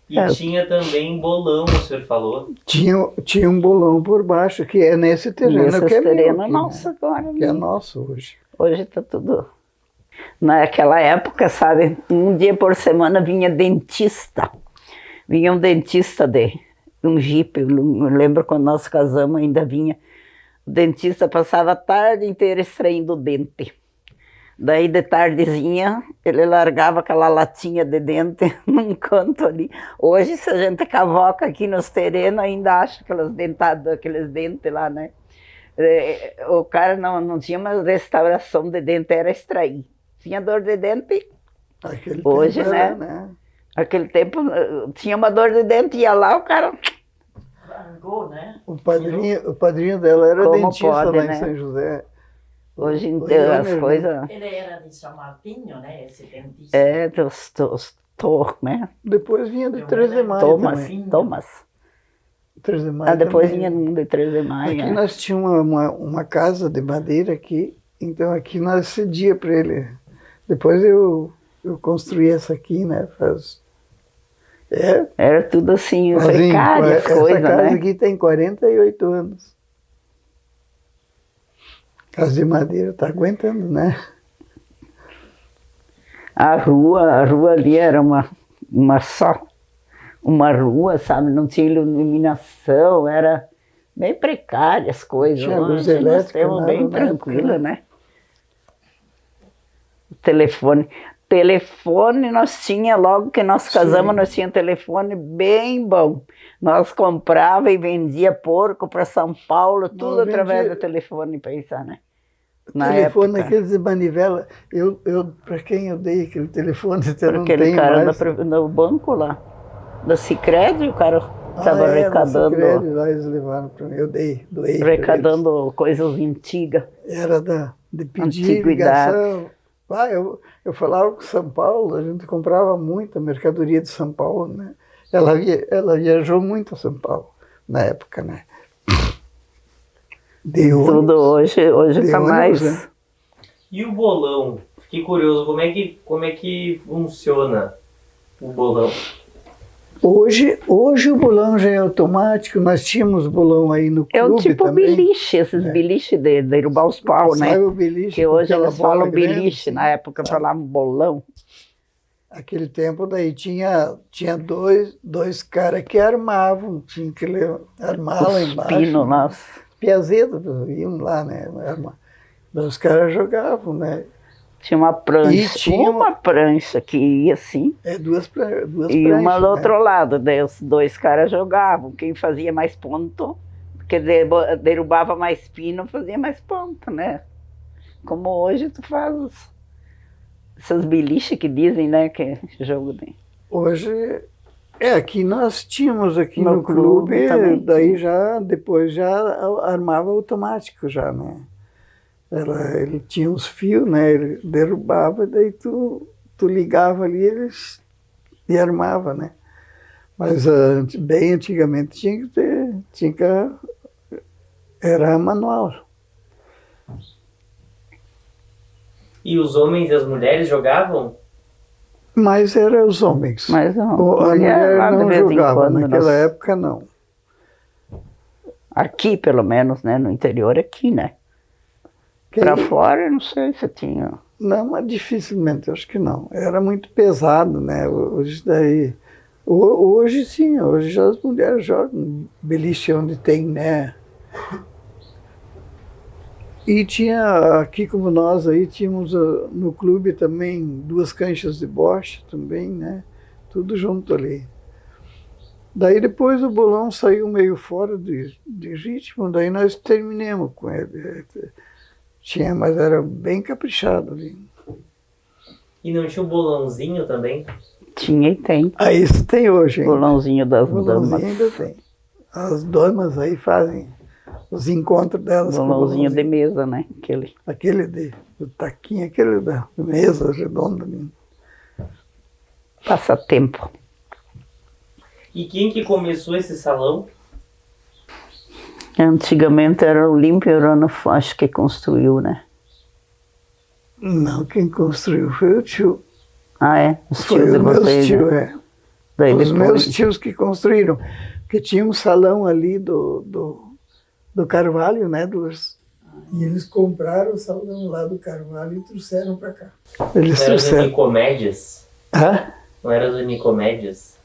E tinha também bolão, o senhor falou. Tinha um bolão por baixo, que é nesse terreno. Nesse que é meu terreno aqui, nosso né? agora. Que é né? nosso hoje. Hoje tá tudo... Naquela época, sabe, um dia por semana vinha dentista. Vinha um dentista de um jipe. Eu lembro quando nós casamos, ainda vinha. O dentista passava a tarde inteira extraindo o dente. Daí, de tardezinha, ele largava aquela latinha de dente num canto ali. Hoje, se a gente cavoca aqui nos terrenos, ainda acha aquelas dentadas, aqueles dentes lá, né? O cara não tinha uma restauração de dente, era extrair. Tinha dor de dente, Aquele hoje, tempo né? né? Aquele tempo, tinha uma dor de dente, ia lá, o cara... Largou, né? O padrinho dela era Como dentista pode, lá né? em São José. Hoje, O então, as Ioner, né? coisas... Ele era de São Martinho, né? Esse dentista. né? Depois vinha de Eu 3 de lembro. maio Thomas, também. Thomas. 3 de maio Depois também. vinha um de 3 de maio. Aqui nós tínhamos uma casa de madeira aqui, então aqui nós cedia para ele. Depois eu construí essa aqui, né? Era tudo assim, Fazem precária as essa coisas, casa né? aqui tem 48 anos. Casa de madeira tá aguentando, né? A rua ali era uma rua, sabe? Não tinha iluminação, era bem precária as coisas. Tinha luz Hoje nós elétrica, temos nada bem na tranquilo, época, né? Telefone nós tinha, logo que nós casamos, Sim. nós tinha telefone bem bom. Nós comprava e vendia porco para São Paulo, tudo Nós através vendia- do telefone, pensar, né? Telefone época. aqueles de manivela. Eu para quem eu dei aquele telefone, você Para não aquele tem cara mais. do banco lá, da Sicredi, o cara estava Da arrecadando, Sicredi, lá eles levaram para mim. Eu doei pra eles. arrecadando coisas antigas. Era de pedir Antiguidade. ligação. Eu falava com São Paulo, a gente comprava muita mercadoria de São Paulo, né? Ela viajou muito a São Paulo na época, né? De ônibus. Tudo hoje De está ônibus, mais. né? E o bolão? Fiquei curioso, como é que funciona o bolão? Hoje o bolão já é automático, nós tínhamos bolão aí no clube É o tipo também. beliche, esses beliche de derrubar os pau, né? Sai o beliche Que com hoje aquela eles bola falam grande, beliche, assim. na época falavam bolão. Aquele tempo daí tinha dois caras que armavam, tinha que armar lá Os embaixo. pinos, né? nossa. Piazedas iam lá, né? Daí os caras jogavam, né? Tinha uma prancha, E tinha uma prancha que ia assim, Duas e pranchas, uma do né? outro lado. Daí os dois caras jogavam. Quem fazia mais ponto, que derrubava mais pino, fazia mais ponto, né? Como hoje tu faz essas biliches que dizem, né? Que é jogo de... Hoje, aqui nós tínhamos aqui No no clube clube, também daí depois já armava automático já, né? Ele tinha uns fios, né? Ele derrubava, daí tu ligava ali, eles e armava, né? Mas bem antigamente era manual. E os homens e as mulheres jogavam? Mas eram os homens. Mas não, A mulher lá de não vez em jogava, quando, naquela época não. Aqui, pelo menos, né? No interior, aqui, né? Pra fora, eu não sei se tinha. Não, mas dificilmente, acho que não. Era muito pesado, né? Hoje sim, hoje já as mulheres jogam beliche onde tem, né? E tinha, aqui como nós aí, tínhamos no clube também 2 canchas de bocha também, né? Tudo junto ali. Daí depois o bolão saiu meio fora de ritmo, daí nós terminamos com ele. Mas era bem caprichado ali. E não tinha o bolãozinho também? Tinha e tem. Isso tem hoje, hein? Bolãozinho das Bolãozinho damas. ainda tem. As damas aí fazem os encontros delas com o Bolãozinho de bolãozinho. mesa, né? Aquele do taquinho, aquele da mesa redonda. Né? Passatempo. E quem que começou esse salão? Antigamente era o Olímpio Urano, acho que construiu, né? Não, quem construiu foi o tio. Ah, é? Os Foi tios de os meus vocês, tios, né? Daí Os depois- meus tios que construíram. Porque tinha um salão ali do Carvalho, né, e eles compraram o salão lá do Carvalho e trouxeram para cá. Eles Não era do trouxeram. Nicomédias? Hã? Não era do Nicomédias?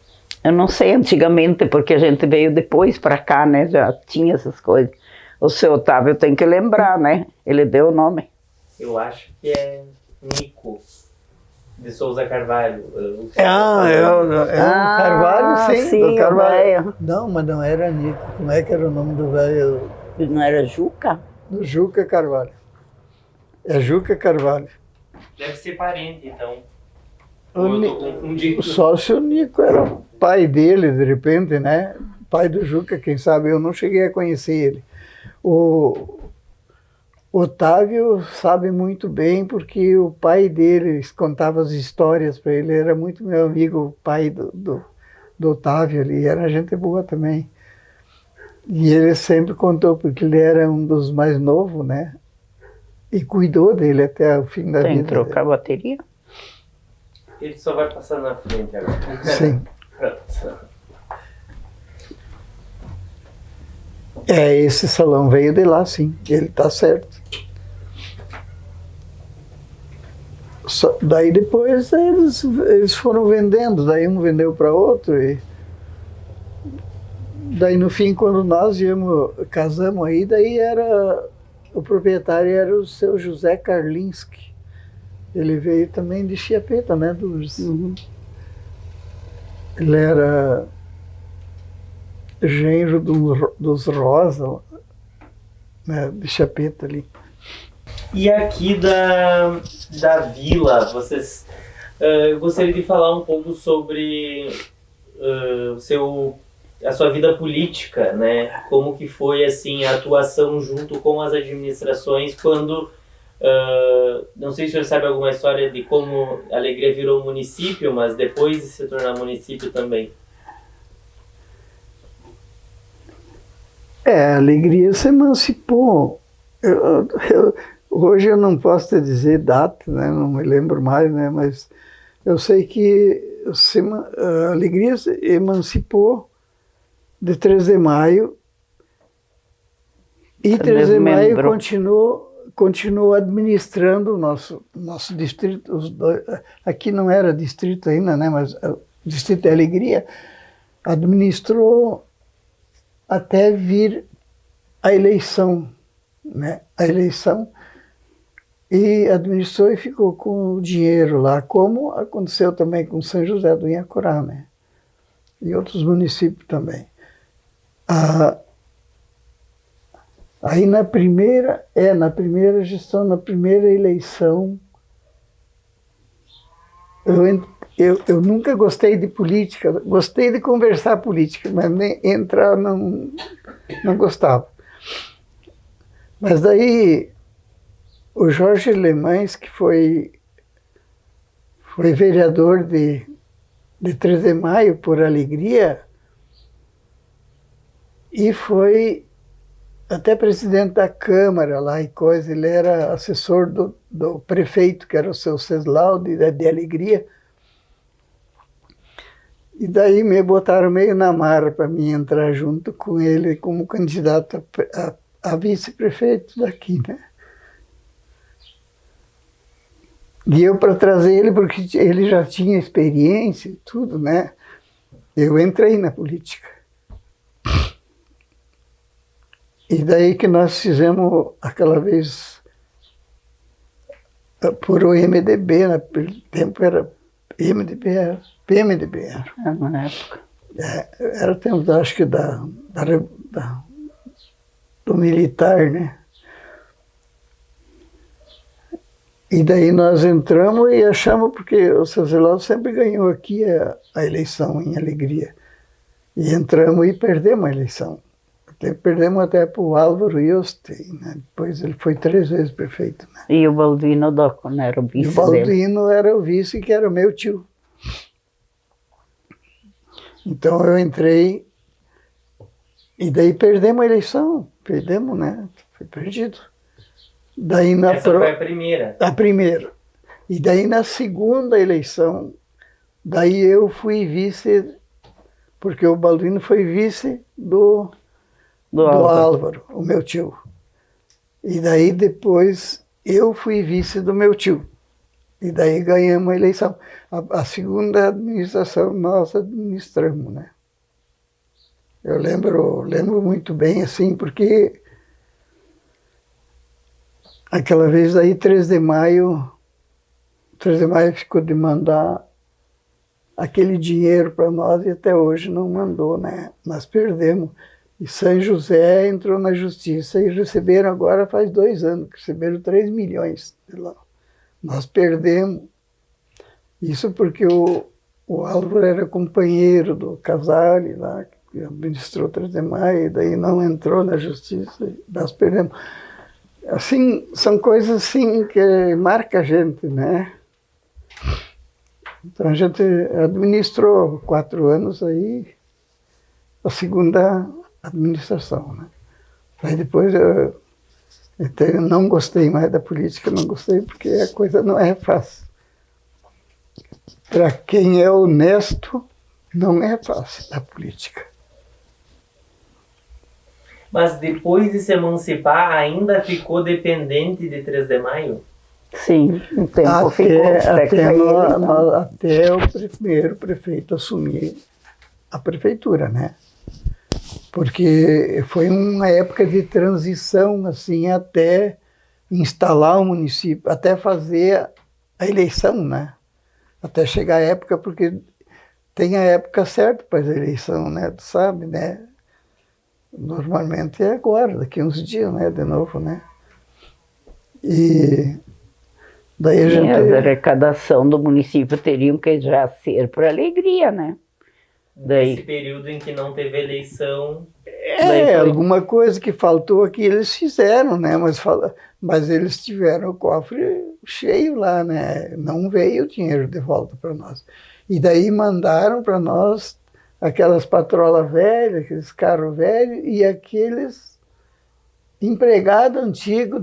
Eu não sei antigamente, porque a gente veio depois para cá, né? Já tinha essas coisas. O seu Otávio tem que lembrar, né? Ele deu o nome. Eu acho que é Nico de Souza Carvalho. É o Carvalho, sim. do o Carvalho. velho. Não, mas não era Nico. Como é que era o nome do velho? Não era Juca? Do Juca Carvalho. É Juca Carvalho. Deve ser parente, então. O Ou eu Ni- tô confundindo. O sócio Nico era o pai dele, de repente, né? Pai do Juca, quem sabe, eu não cheguei a conhecer ele. O Otávio sabe muito bem, porque o pai dele contava as histórias para ele, era muito meu amigo, o pai do Otávio ali, era gente boa também. E ele sempre contou, porque ele era um dos mais novos, né? E cuidou dele até o fim da Tem que vida. trocar a bateria? Ele só vai passar na frente agora. Sim. Pronto. Esse salão veio de lá, sim. Ele tá certo. Daí depois eles foram vendendo, daí um vendeu para outro. E daí no fim, quando nós casamos aí, daí o proprietário era o seu José Karlinski. Ele veio também de Chiapeta, né, Lourdes? Uhum. Ele era genro dos Rosa, né, de Chiapeta ali. E aqui da vila, vocês... eu gostaria de falar um pouco sobre a sua vida política, né? Como que foi assim, a atuação junto com as administrações quando... não sei se o senhor sabe alguma história de como a Alegria virou município, mas depois de se tornar município também. A Alegria se emancipou. Hoje eu não posso te dizer data, né? Não me lembro mais, né? Mas eu sei que a Alegria se emancipou de 3 de maio e 3 de maio continuou administrando o nosso distrito. Aqui não era distrito ainda, né? Mas o Distrito de Alegria administrou até vir a eleição, né? A eleição, e administrou e ficou com o dinheiro lá, como aconteceu também com São José do Inhacorá, né? E outros municípios também. Aí na primeira gestão, na primeira eleição, eu nunca gostei de política, gostei de conversar política, mas nem entrar não gostava. Mas daí o Jorge Lemães, que foi vereador de 3 de maio por Alegria, e foi até presidente da Câmara lá e coisa, ele era assessor do prefeito, que era o seu Ceslau, de Alegria. E daí me botaram meio na marra para mim entrar junto com ele como candidato a vice-prefeito daqui, né? E eu, para trazer ele, porque ele já tinha experiência e tudo, né? Eu entrei na política. E daí que nós fizemos aquela vez por o MDB, naquele tempo era PMDB Na época. era o tempo, acho que do militar, né? E daí nós entramos e achamos, porque o seu Zelão sempre ganhou aqui a eleição em Alegria. E entramos e perdemos a eleição. Perdemos até para o Álvaro Ioste, né? Depois ele foi 3 vezes prefeito, né? E o Balduino Doco, né? Era o vice E o dele. Balduino era o vice, que era o meu tio. Então eu entrei e daí perdemos a eleição. Perdemos, né? Foi perdido. Daí Essa foi a primeira. a primeira. E daí na segunda eleição, daí eu fui vice, porque o Balduino foi vice do Álvaro, o meu tio. E daí depois eu fui vice do meu tio. E daí ganhamos a eleição. A segunda administração nós administramos, né? Eu lembro muito bem, assim, porque aquela vez aí, 3 de maio ficou de mandar aquele dinheiro para nós e até hoje não mandou, né? Nós perdemos. E São José entrou na justiça e receberam agora, faz 2 anos, que receberam 3 milhões de lá. Nós perdemos. Isso porque o Álvaro era companheiro do Casale lá, que administrou 3 de maio, e daí não entrou na justiça e nós perdemos. Assim, são coisas assim que marcam a gente, né? Então a gente administrou 4 anos aí, a segunda administração, né? Aí depois eu não gostei mais da política, não gostei porque a coisa não é fácil. Para quem é honesto, não é fácil a política. Mas depois de se emancipar, ainda ficou dependente de 3 de maio? Sim, um tempo ficou. Até o primeiro prefeito assumir a prefeitura, né? Porque foi uma época de transição, assim, até instalar o município, até fazer a eleição, né? Até chegar a época, porque tem a época certa para a eleição, né? Tu sabe, né? Normalmente é agora, daqui a uns dias, né? De novo, né? E daí a gente... As arrecadação do município teriam que já ser para alegria, né? Nesse período em que não teve eleição... alguma coisa que faltou aqui eles fizeram, né? Mas eles tiveram o cofre cheio lá, né? Não veio o dinheiro de volta para nós. E daí mandaram para nós aquelas patrolas velhas, aqueles carros velhos e aqueles empregados antigos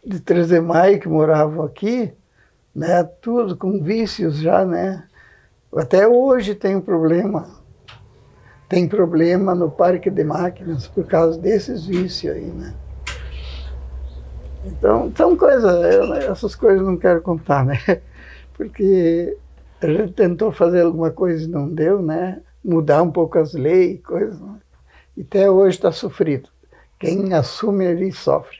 de 3 de maio que moravam aqui, né? Tudo com vícios já, né? Até hoje tem um problema. Tem problema no parque de máquinas por causa desses vícios aí, né? Então, são coisas, essas coisas não quero contar, né? Porque a gente tentou fazer alguma coisa e não deu, né? Mudar um pouco as leis, coisas, né? E até hoje está sofrido. Quem assume ali sofre.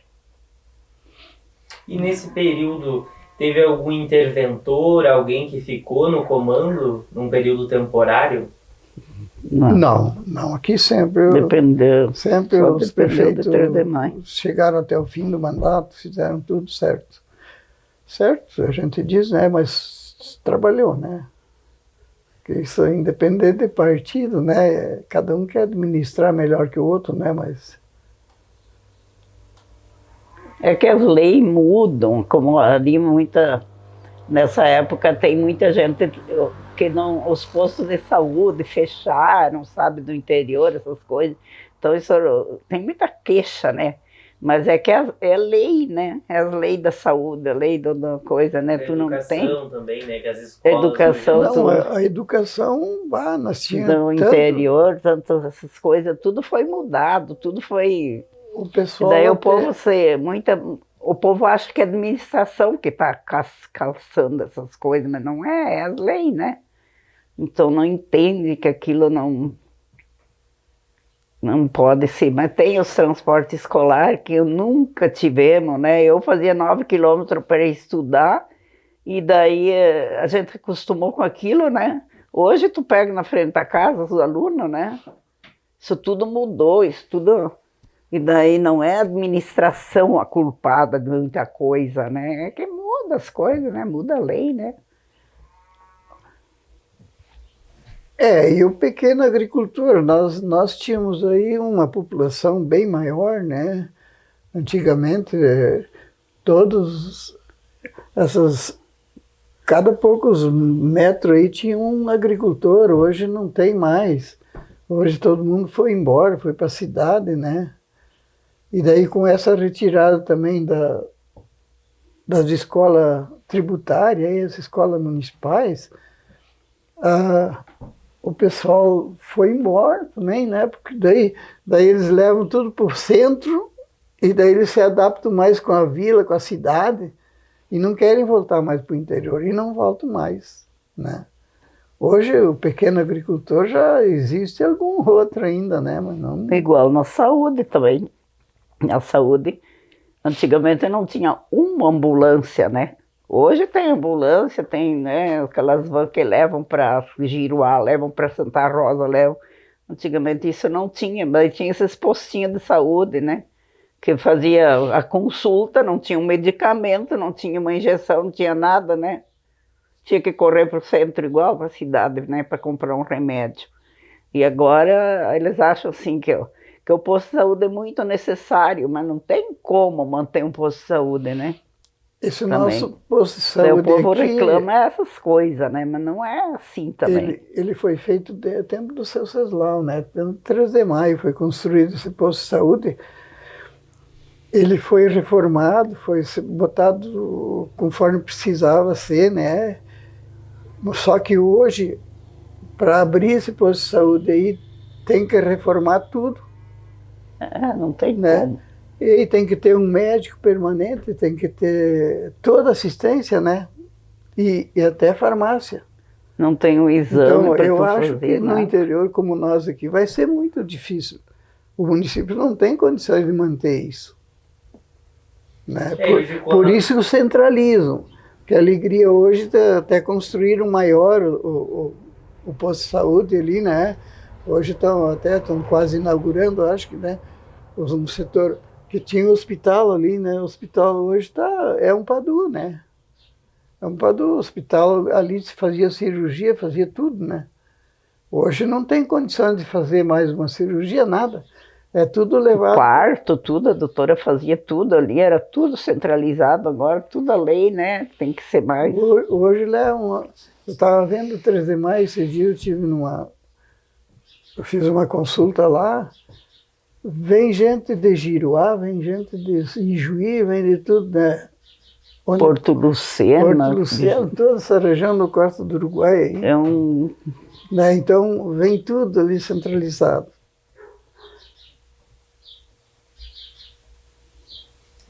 E nesse período, teve algum interventor, alguém que ficou no comando num período temporário? Não, aqui sempre... Dependeu. Sempre Só os dependeu prefeitos do 3 de maio. chegaram até o fim do mandato, fizeram tudo certo. Certo, a gente diz, né? Mas trabalhou, né? Porque isso é independente de partido, né? Cada um quer administrar melhor que o outro, né? Mas... É que as leis mudam, como ali nessa época tem muita gente que não, os postos de saúde fecharam, sabe, do interior, essas coisas. Então isso tem muita queixa, né? Mas é que é lei, né? É a lei da saúde, a lei da coisa, né? Tu não tem. Educação também, né? Que as escolas... Educação, não, a educação, nós tínhamos do interior, tanto essas coisas, tudo foi mudado, tudo foi... O pessoal Daí o povo o povo acha que é a administração que está calçando essas coisas, mas não é, é as leis, né? Então não entende que aquilo não pode ser. Mas tem os transportes escolares que nunca tivemos, né? Eu fazia 9 quilômetros para estudar e daí a gente acostumou com aquilo, né? Hoje tu pega na frente da casa os alunos, né? Isso tudo mudou, isso tudo... E daí não é a administração a culpada de muita coisa, né? É que muda as coisas, né? Muda a lei, né? E o pequeno agricultor, nós tínhamos aí uma população bem maior, né? Antigamente, cada poucos metros aí tinha um agricultor, hoje não tem mais. Hoje todo mundo foi embora, foi para a cidade, né? E daí com essa retirada também das escolas tributárias, as escolas municipais, o pessoal foi embora também, né? Porque daí eles levam tudo para o centro e daí eles se adaptam mais com a vila, com a cidade e não querem voltar mais para o interior e não voltam mais, né? Hoje o pequeno agricultor já existe algum outro ainda, né? Mas não... Igual na saúde também. Na saúde, antigamente não tinha uma ambulância, né? Hoje tem ambulância, tem, né, aquelas vans que levam para Giruá, levam para Santa Rosa, levam. Antigamente isso não tinha, mas tinha esses postinhos de saúde, né? Que fazia a consulta, não tinha um medicamento, não tinha uma injeção, não tinha nada, né? Tinha que correr para o centro igual para a cidade, né, para comprar um remédio. E agora eles acham assim que o posto de saúde é muito necessário, mas não tem como manter um posto de saúde, né? Esse Também. nosso posto de Daí saúde o povo aqui, reclama essas coisas, né? Mas não é assim também. ele foi feito no tempo do seu Ceslau, né? No 3 de maio foi construído esse posto de saúde. Ele foi reformado, foi botado conforme precisava ser, né? Só que hoje, para abrir esse posto de saúde aí, tem que reformar tudo, Não tem né? como. E aí tem que ter um médico permanente, tem que ter toda assistência, né? E até farmácia. Não tem um exame Então, para eu tu acho fazer que no nada. interior, como nós aqui, vai ser muito difícil. O município não tem condições de manter isso, né? Por isso que centralizam. Que a alegria hoje até construir um maior o posto de saúde ali, né? Hoje estão quase inaugurando, acho que, né? Um setor que tinha um hospital ali, né? O hospital hoje é um PADU, né? É um PADU, o hospital ali se fazia cirurgia, fazia tudo, né? Hoje não tem condição de fazer mais uma cirurgia, nada. É tudo levado. Parto, tudo, a doutora fazia tudo ali, era tudo centralizado agora, tudo a lei, né? Tem que ser mais. Hoje eu estava vendo o 3 de maio, esse dia eu fiz uma consulta lá, vem gente de Giruá, vem gente de Ijuí, vem de tudo, né? Porto Lucena. Porto Lucena, toda essa região do Quarto do Uruguai aí. É um... Né? Então vem tudo ali centralizado.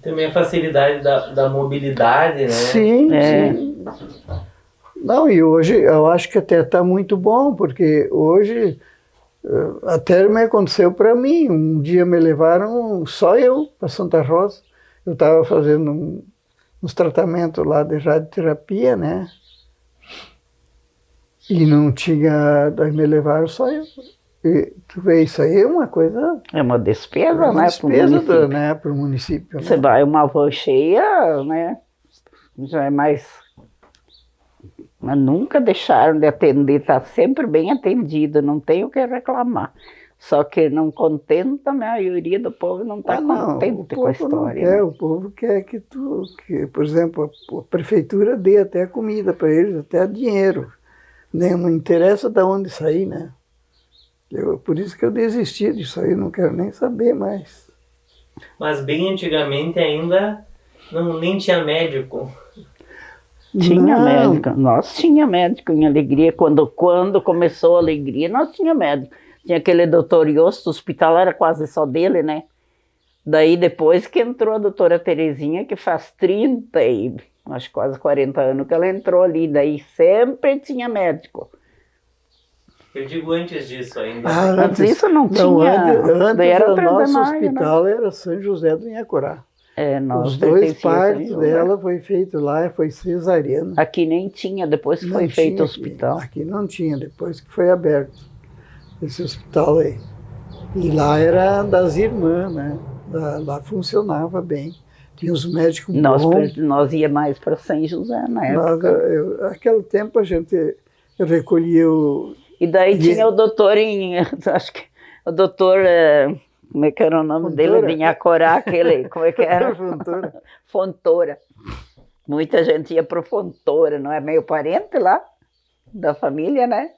Também a facilidade da mobilidade, né? Sim, sim. Não, e hoje eu acho que até está muito bom, porque hoje até me aconteceu para mim. Um dia me levaram, só eu, para Santa Rosa. Eu estava fazendo uns tratamentos lá de radioterapia, né? E não tinha, daí me levaram só eu. E tu vê, isso aí é uma coisa... É uma despesa, uma né? despesa, né, para o município. Você vai uma van cheia, né? Já é mais... Mas nunca deixaram de atender, está sempre bem atendido, não tem o que reclamar. Só que não contenta, a maioria do povo não está contente com a história. Não quer, né? o povo quer que por exemplo, a prefeitura dê até comida para eles, até dinheiro. Não interessa de onde sair, né? Por isso que eu desisti disso aí, não quero nem saber mais. Mas bem antigamente ainda nem tinha médico. Tinha Não. médico, nós tinha médico em Alegria, quando começou a Alegria, nós tinha médico. Tinha aquele doutor Iosto, o hospital era quase só dele, né? Daí depois que entrou a doutora Terezinha, que faz 30 e acho quase 40 anos que ela entrou ali, daí sempre tinha médico. Eu digo antes disso ainda. Antes disso não tinha. Antes Daí era o 3 de nosso maio, hospital era São José do Inhacorá. Nós Os 2 pertencia a São partos José. dela foi feito lá, foi cesariana. Aqui nem tinha, depois que foi feito o hospital. Aqui não tinha, depois que foi aberto esse hospital aí. E lá era das irmãs, né? Lá funcionava bem. Tinha os médicos bons. Nós ia mais para São José na época. Naquele tempo a gente recolhia E daí tinha o doutor acho que o doutor, como é que era o nome Fontoura. dele? De Inhacorá, aquele, como é que era? Fontoura. Fontoura. Muita gente ia para o Fontoura, não é meio parente lá? Da família, né?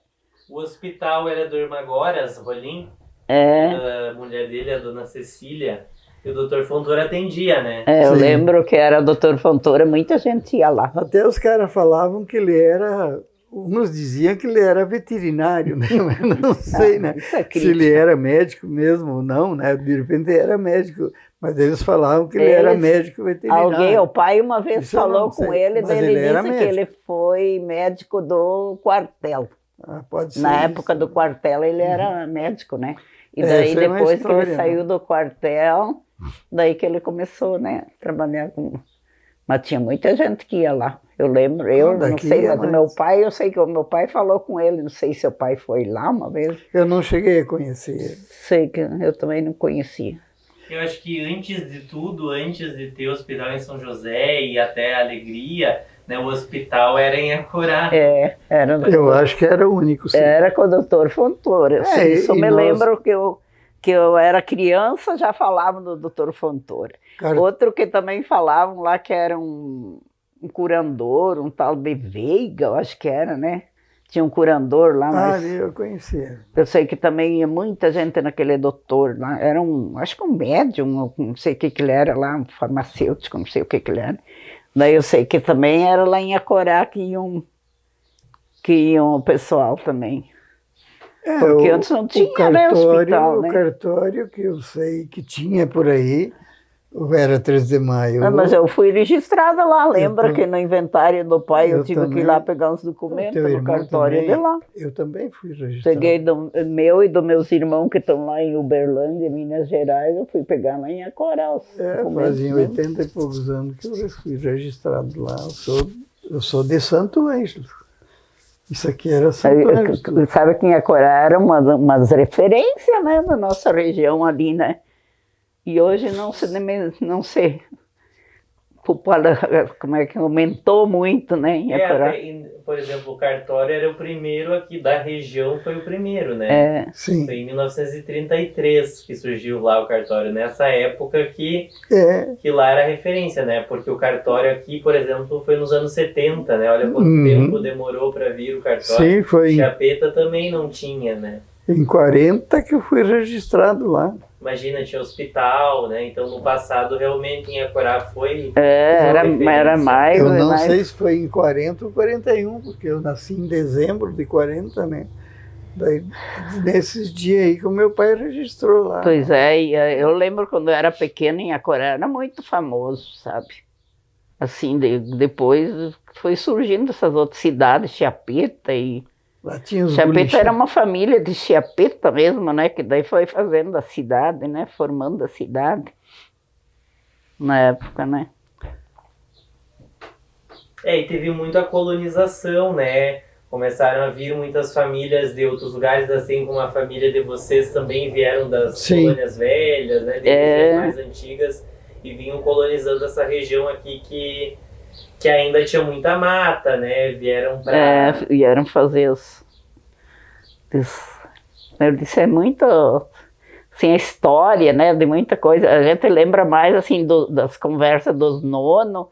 O hospital era do Irmã Goras, Rolim. É. A mulher dele, a dona Cecília. E o doutor Fontoura atendia, né? É, eu Sim. lembro que era doutor Fontoura, muita gente ia lá. Até os caras falavam que ele era. Uns diziam que ele era veterinário, né? Mas não sei, né? Isso é Se ele crítica. era médico mesmo ou não, né? De repente era médico, mas eles falavam que ele era Eles- médico veterinário. Alguém, o pai uma vez Isso eu falou não com sei, ele, mas daí ele ele era disse que médico. ele foi médico do quartel. Ah, pode ser Na isso. época do quartel ele era médico, né? E É, daí essa é uma depois que ele história, saiu né? do quartel, daí que ele começou, né, a trabalhar com... Mas tinha muita gente que ia lá. Eu lembro, eu não daqui sei, ia mas o mais. meu pai, eu sei que o meu pai falou com ele, não sei se o pai foi lá uma vez, Eu não cheguei a conhecer ele. sei que eu também não conhecia. Eu acho que antes de tudo, antes de ter o hospital em São José e até a Alegria, né, o hospital era em Acorá. É, era, Eu acho que era o único. Sim. era com o doutor Fontoura. É, Isso e me nós- lembro que eu era criança, já falavam do doutor Fontoura. Cara, Outro que também falavam lá que era um curandor, um tal de Veiga, eu acho que era, né? Tinha um curandor lá, mas ali eu conhecia. eu sei que também ia muita gente naquele doutor lá. Era acho que um médium, não sei o que ele era lá, um farmacêutico, não sei o que ele era. Daí eu sei que também era lá em Acorá que iam o pessoal também. É, Porque antes não tinha, né, hospital, né? O cartório que eu sei que tinha por aí, era 3 de maio. Ah, mas eu fui registrada lá, lembra tô- que no inventário do pai eu eu tive que ir também. lá pegar uns O documentos teu no irmão cartório também? de lá. Eu também fui registrado. Peguei do meu e dos meus irmãos que estão lá em Uberlândia, Minas Gerais, eu fui pegar lá em Acorá. os documentos, Faziam né? 80 e poucos anos que eu fui registrado lá. Eu sou de Santo Ângelo. Isso aqui era Santo Ângelo. Sabe que em Acorá era umas referências, né, da nossa região ali, né? E hoje não sei como é que aumentou muito, né, em Acorá. Por exemplo, o cartório era o primeiro aqui da região, foi o primeiro, né? É, Sim. Foi em 1933 que surgiu lá o cartório, nessa época que lá era referência, né? Porque o cartório aqui, por exemplo, foi nos anos 70, né? Olha quanto tempo demorou para vir o cartório. Sim, foi Chiapeta também não tinha, né? em 40 que eu fui registrado lá. Imagina, tinha hospital, né? Então no passado realmente em Acorá foi... era mais... Eu não mais- sei se foi em 40 ou 41, porque eu nasci em dezembro de 40, né? Daí, nesses dias aí que o meu pai registrou lá. Pois é, e eu lembro quando eu era pequena em Acorá, era muito famoso, sabe? Assim, depois foi surgindo essas outras cidades, Chiapeta e... Lá tinha os Chiapeta boliches. era uma família de Chiapeta mesmo, né? Que daí foi fazendo a cidade, né? Formando a cidade. Na época, né? E teve muita colonização, né? Começaram a vir muitas famílias de outros lugares, assim como a família de vocês também vieram das Sim. colônias velhas, né? De regiões mais antigas e vinham colonizando essa região aqui que ainda tinha muita mata, né? Vieram para... Vieram fazer eu disse, é muito... Assim, a história, né? De muita coisa. A gente lembra mais, assim, das conversas dos nonos.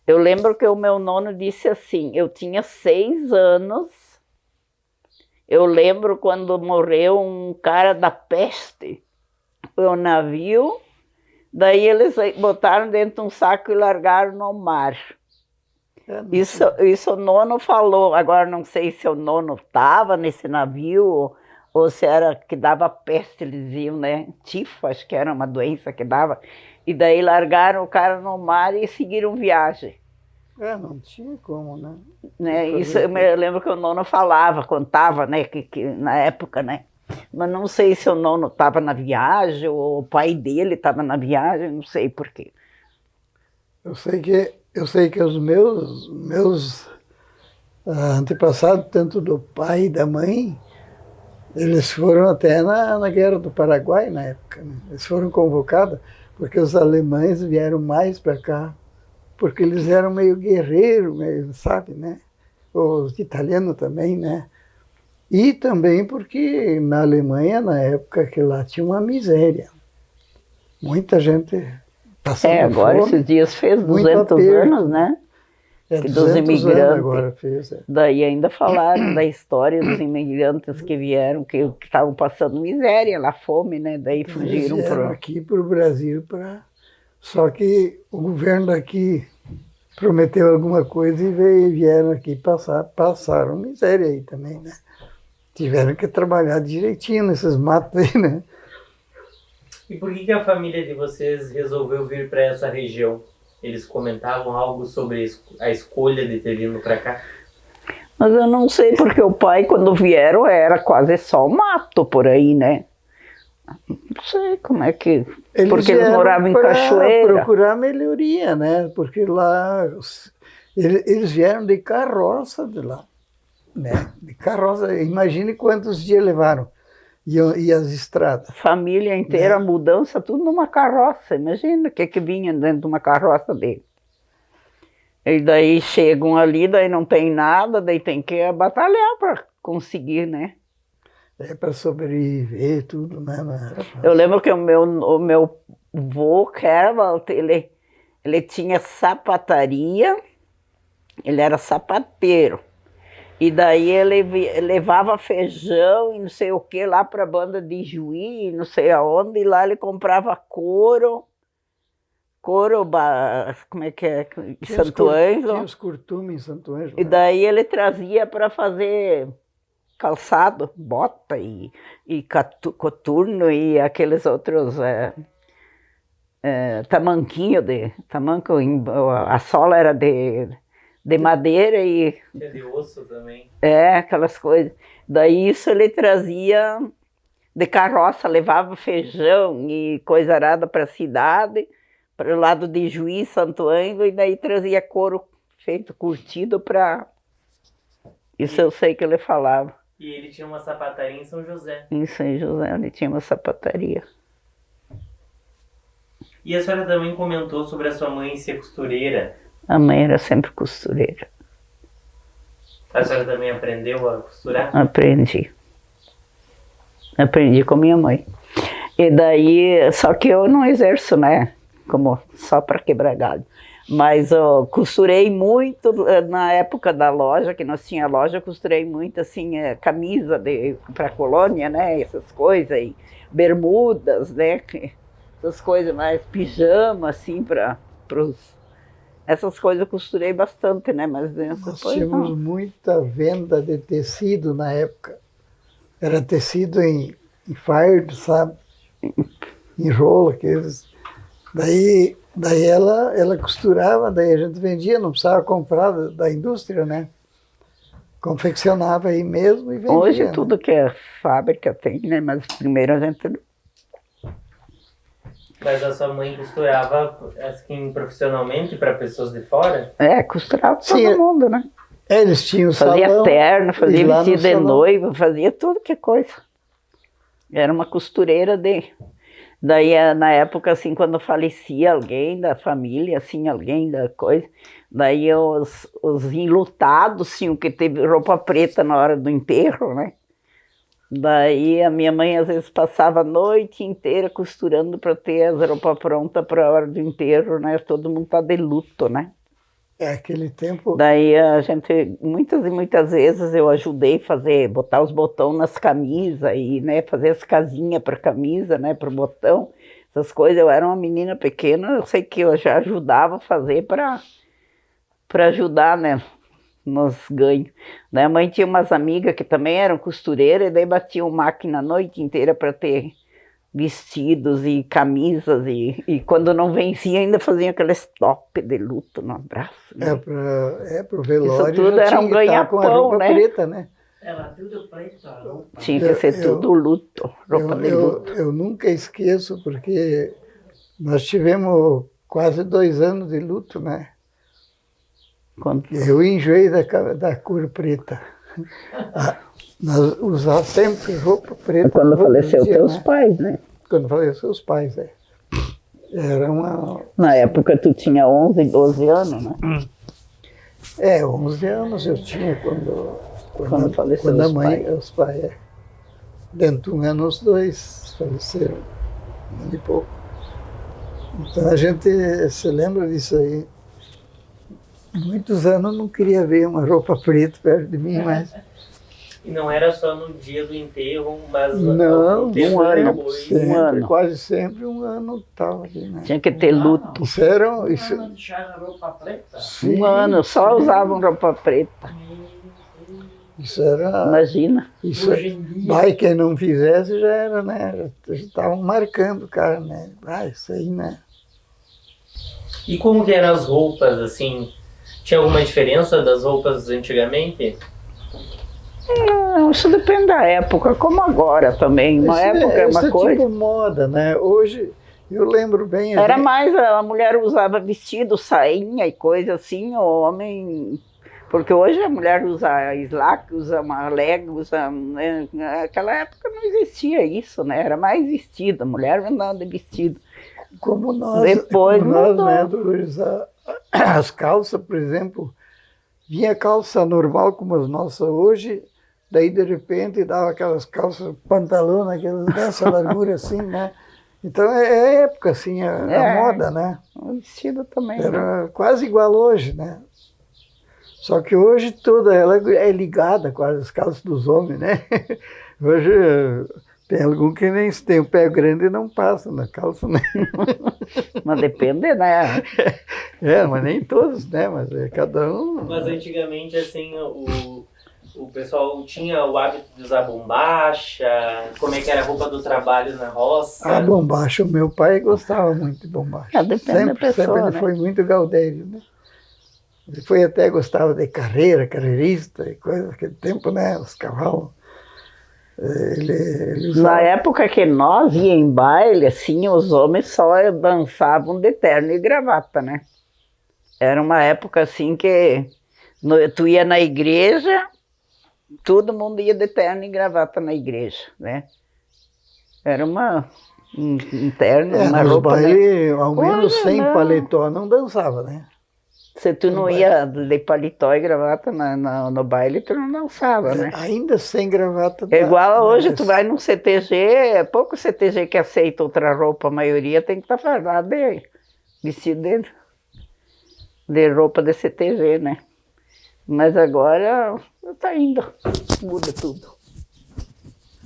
Eu lembro que o meu nono disse assim, eu tinha 6 anos, eu lembro quando morreu um cara da peste, foi um navio, daí eles botaram dentro de um saco e largaram no mar. Isso o nono falou, agora não sei se o nono estava nesse navio ou se era que dava peste, eles diziam, né? Tifo, acho que era uma doença que dava. E daí largaram o cara no mar e seguiram viagem. Não tinha como, né? Isso eu me lembro que o nono falava, contava, né? Que na época, né? Mas não sei se o nono estava na viagem ou o pai dele estava na viagem, não sei por quê. Eu sei que os meus antepassados, tanto do pai e da mãe, eles foram até na Guerra do Paraguai na época. Né? Eles foram convocados porque os alemães vieram mais para cá, porque eles eram meio guerreiros, meio, sabe, né? Os italianos também, né? E também porque na Alemanha, na época que lá tinha uma miséria. Muita gente passando agora fome, esses dias fez muito 200 aperto. anos, né? É que 200 dos anos imigrantes. agora fez. Daí ainda falaram da história dos imigrantes que vieram, que estavam passando miséria lá, fome, né? Daí Eles fugiram vieram para... aqui para o Brasil, só que o governo daqui prometeu alguma coisa e vieram aqui passaram miséria aí também, né? Tiveram que trabalhar direitinho nesses matos aí, né? E por que a família de vocês resolveu vir para essa região? Eles comentavam algo sobre a escolha de ter vindo para cá? Mas eu não sei, porque o pai, quando vieram, era quase só mato por aí, né? Não sei como é que... Porque eles moravam em Cachoeira. Procurar melhoria, né? Porque lá eles vieram de carroça de lá, né? De carroça. Imagine quantos dias levaram. E as estradas. Família inteira, Né? mudança, tudo numa carroça. Imagina o que vinha dentro de uma carroça dele. E daí chegam ali, daí não tem nada, daí tem que batalhar para conseguir, né? É para sobreviver, tudo, né? Não era fácil. Eu lembro que o meu vô, Kerwald, ele tinha sapataria, ele era sapateiro. E daí ele levava feijão e não sei o que lá para a banda de Juí, não sei aonde, e lá ele comprava couro, como é que é? Santo Ângelo. Tinha os curtumes em Santo Ângelo. E daí ele trazia para fazer calçado, bota e coturno e aqueles outros tamanquinho, a sola era de madeira e... É de osso também. Aquelas coisas. Daí isso ele trazia de carroça, levava feijão e coisa arada para a cidade, para o lado de Juí, Santo Ângelo, e daí trazia couro feito, curtido para... Isso eu sei que ele falava. E ele tinha uma sapataria em São José. Em São José ele tinha uma sapataria. E a senhora também comentou sobre a sua mãe ser costureira. A mãe era sempre costureira. A senhora também aprendeu a costurar? Aprendi. Aprendi com minha mãe. E daí, só que eu não exerço, né? Como só para quebrar galho. Mas eu costurei muito na época da loja, que nós tinha loja, costurei muito assim, camisa para colônia, né? Essas coisas, e bermudas, né? Essas coisas mais, pijama, assim, para os... Essas coisas eu costurei bastante, né? Mas nós tínhamos muita venda de tecido na época. Era tecido em fardo, sabe? Em rolo, aqueles. Daí ela costurava, daí a gente vendia, não precisava comprar da indústria, né? Confeccionava aí mesmo e vendia. Hoje né? tudo que é fábrica tem, né? Mas primeiro a gente... Mas a sua mãe costurava assim, profissionalmente para pessoas de fora? Costurava todo Sim, mundo, né? Eles tinham Fazia salão, terno, fazia e lá no vestido de salão- noiva, fazia tudo que coisa. Era uma costureira de... Daí, na época, assim, quando falecia alguém da família, assim, alguém da coisa, daí os enlutados tinham que ter roupa preta na hora do enterro, né? Daí a minha mãe às vezes passava a noite inteira costurando para ter as roupas prontas para a hora do enterro, né? Todo mundo tá de luto, né? Aquele tempo. Daí a gente, muitas e muitas vezes eu ajudei a fazer, botar os botões nas camisas e, né, fazer as casinhas para camisa, né, para o botão, essas coisas. Eu era uma menina pequena, eu sei que eu já ajudava a fazer para ajudar, né, nos ganhos. Daí a mãe tinha umas amigas que também eram costureiras e daí batiam máquina a noite inteira para ter vestidos e camisas e quando não vencia ainda faziam aqueles top de luto no braço. Né? Pro velório. Isso tudo já era um tinha que estar com a ganha-pão, roupa né? preta, né? Era tudo preto, a roupa. Tinha que ser tudo luto, roupa de luto. Eu nunca esqueço, porque nós tivemos quase 2 anos de luto, né? Quando... Eu enjoei da cor preta. Nós usávamos sempre roupa preta. Quando faleceu teus né? pais, né? Quando faleceu os pais, Era uma... Na época tu tinha 11, 12 anos, né? 11 anos eu tinha Quando faleceu a os mãe, pais. os pais. Dentro de 1 ano os 2 faleceram, 1 ano e pouco. Então a gente se lembra disso aí. muitos anos não queria ver uma roupa preta perto de mim, mas E não era só no dia do enterro, mas não, algum tempo um ano. depois. sempre, ano. quase sempre um ano estava ali, né? Tinha que ter luto. Isso era, isso, Não deixaram roupa preta. sim, Um ano, só usavam roupa preta. isso era, Imagina. isso, Hoje em dia, vai, quem não fizesse já era, né? Já estavam marcando o cara, né? Ah, isso aí, né? E como que eram as roupas, assim? Tinha alguma diferença das roupas antigamente? Isso depende da época, como agora também. Uma época é uma esse coisa. tipo moda, né? Hoje, eu lembro bem... Era mais, a mulher usava vestido, sainha e coisa assim, o homem... Porque hoje a mulher usa slack, usa uma leg, usa... Né? Naquela época não existia isso, né? Era mais vestido, a mulher andava de vestido. Como nós, Depois como nós, mudou. né, Dolores, as calças, por exemplo, vinha calça normal como as nossas hoje, daí de repente dava aquelas calças, pantalão, aquelas dessa largura assim, né? Então é época assim, a moda, né? O vestido também. Né? Era quase igual hoje, né? Só que hoje toda ela é ligada com as calças dos homens, né? Hoje tem algum que nem se tem o pé grande e não passa na calça, né? Mas depende, né? É, mas nem todos, né? Mas é cada um. Mas antigamente, assim, o pessoal tinha o hábito de usar bombacha, como é que era a roupa do trabalho na roça. A bombacha, o meu pai gostava muito de bombacha. Depende da pessoa, sempre ele né? foi muito gaudério, né? Ele foi até gostava de carreirista e coisa naquele tempo, né? Os cavalos. Ele usava... Na época que nós ia em baile, assim, os homens só dançavam de terno e gravata, né? Era uma época assim que tu ia na igreja, todo mundo ia de terno e gravata na igreja, né? Era um terno, uma nos roupa, né? bailes, ao menos Hoje sem não. paletó, não dançava, né? Se tu não ia de paletó e gravata no baile, tu não dançava, né? Ainda sem gravata. É igual a hoje, mas- tu vai num CTG, é pouco CTG que aceita outra roupa, a maioria tem que estar fardado de vestido de roupa de CTG, né? Mas agora tá indo, muda tudo.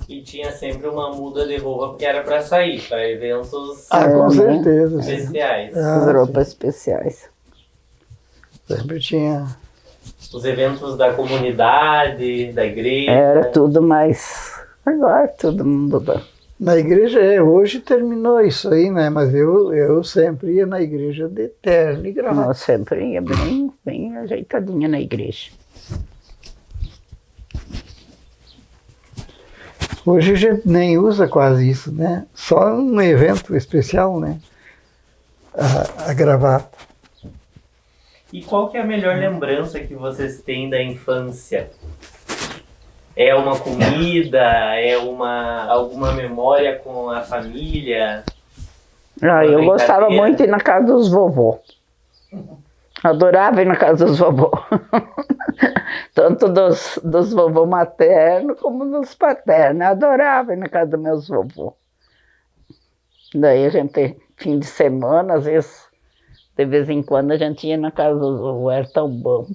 E tinha sempre uma muda de roupa porque era para sair, para eventos Ah, com né? certeza. sim. especiais. Ah, As roupas especiais. Sempre tinha. Os eventos da comunidade, da igreja. Era tudo mais. Agora todo mundo dá. Na igreja, hoje terminou isso aí, né? Mas eu sempre ia na igreja de terno e gravata. Nós sempre ia bem ajeitadinha na igreja. Hoje a gente nem usa quase isso, né? Só um evento especial, né? A gravata. E qual que é a melhor lembrança que vocês têm da infância? É uma comida? É alguma memória com a família? Eu gostava brincadeira. muito de ir na casa dos vovô. Adorava ir na casa dos vovô. Tanto dos vovô maternos como dos paternos. Adorava ir na casa dos meus vovô. Daí a gente, fim de semana, às vezes, de vez em quando, a gente ia na casa do vovô, era tão bom.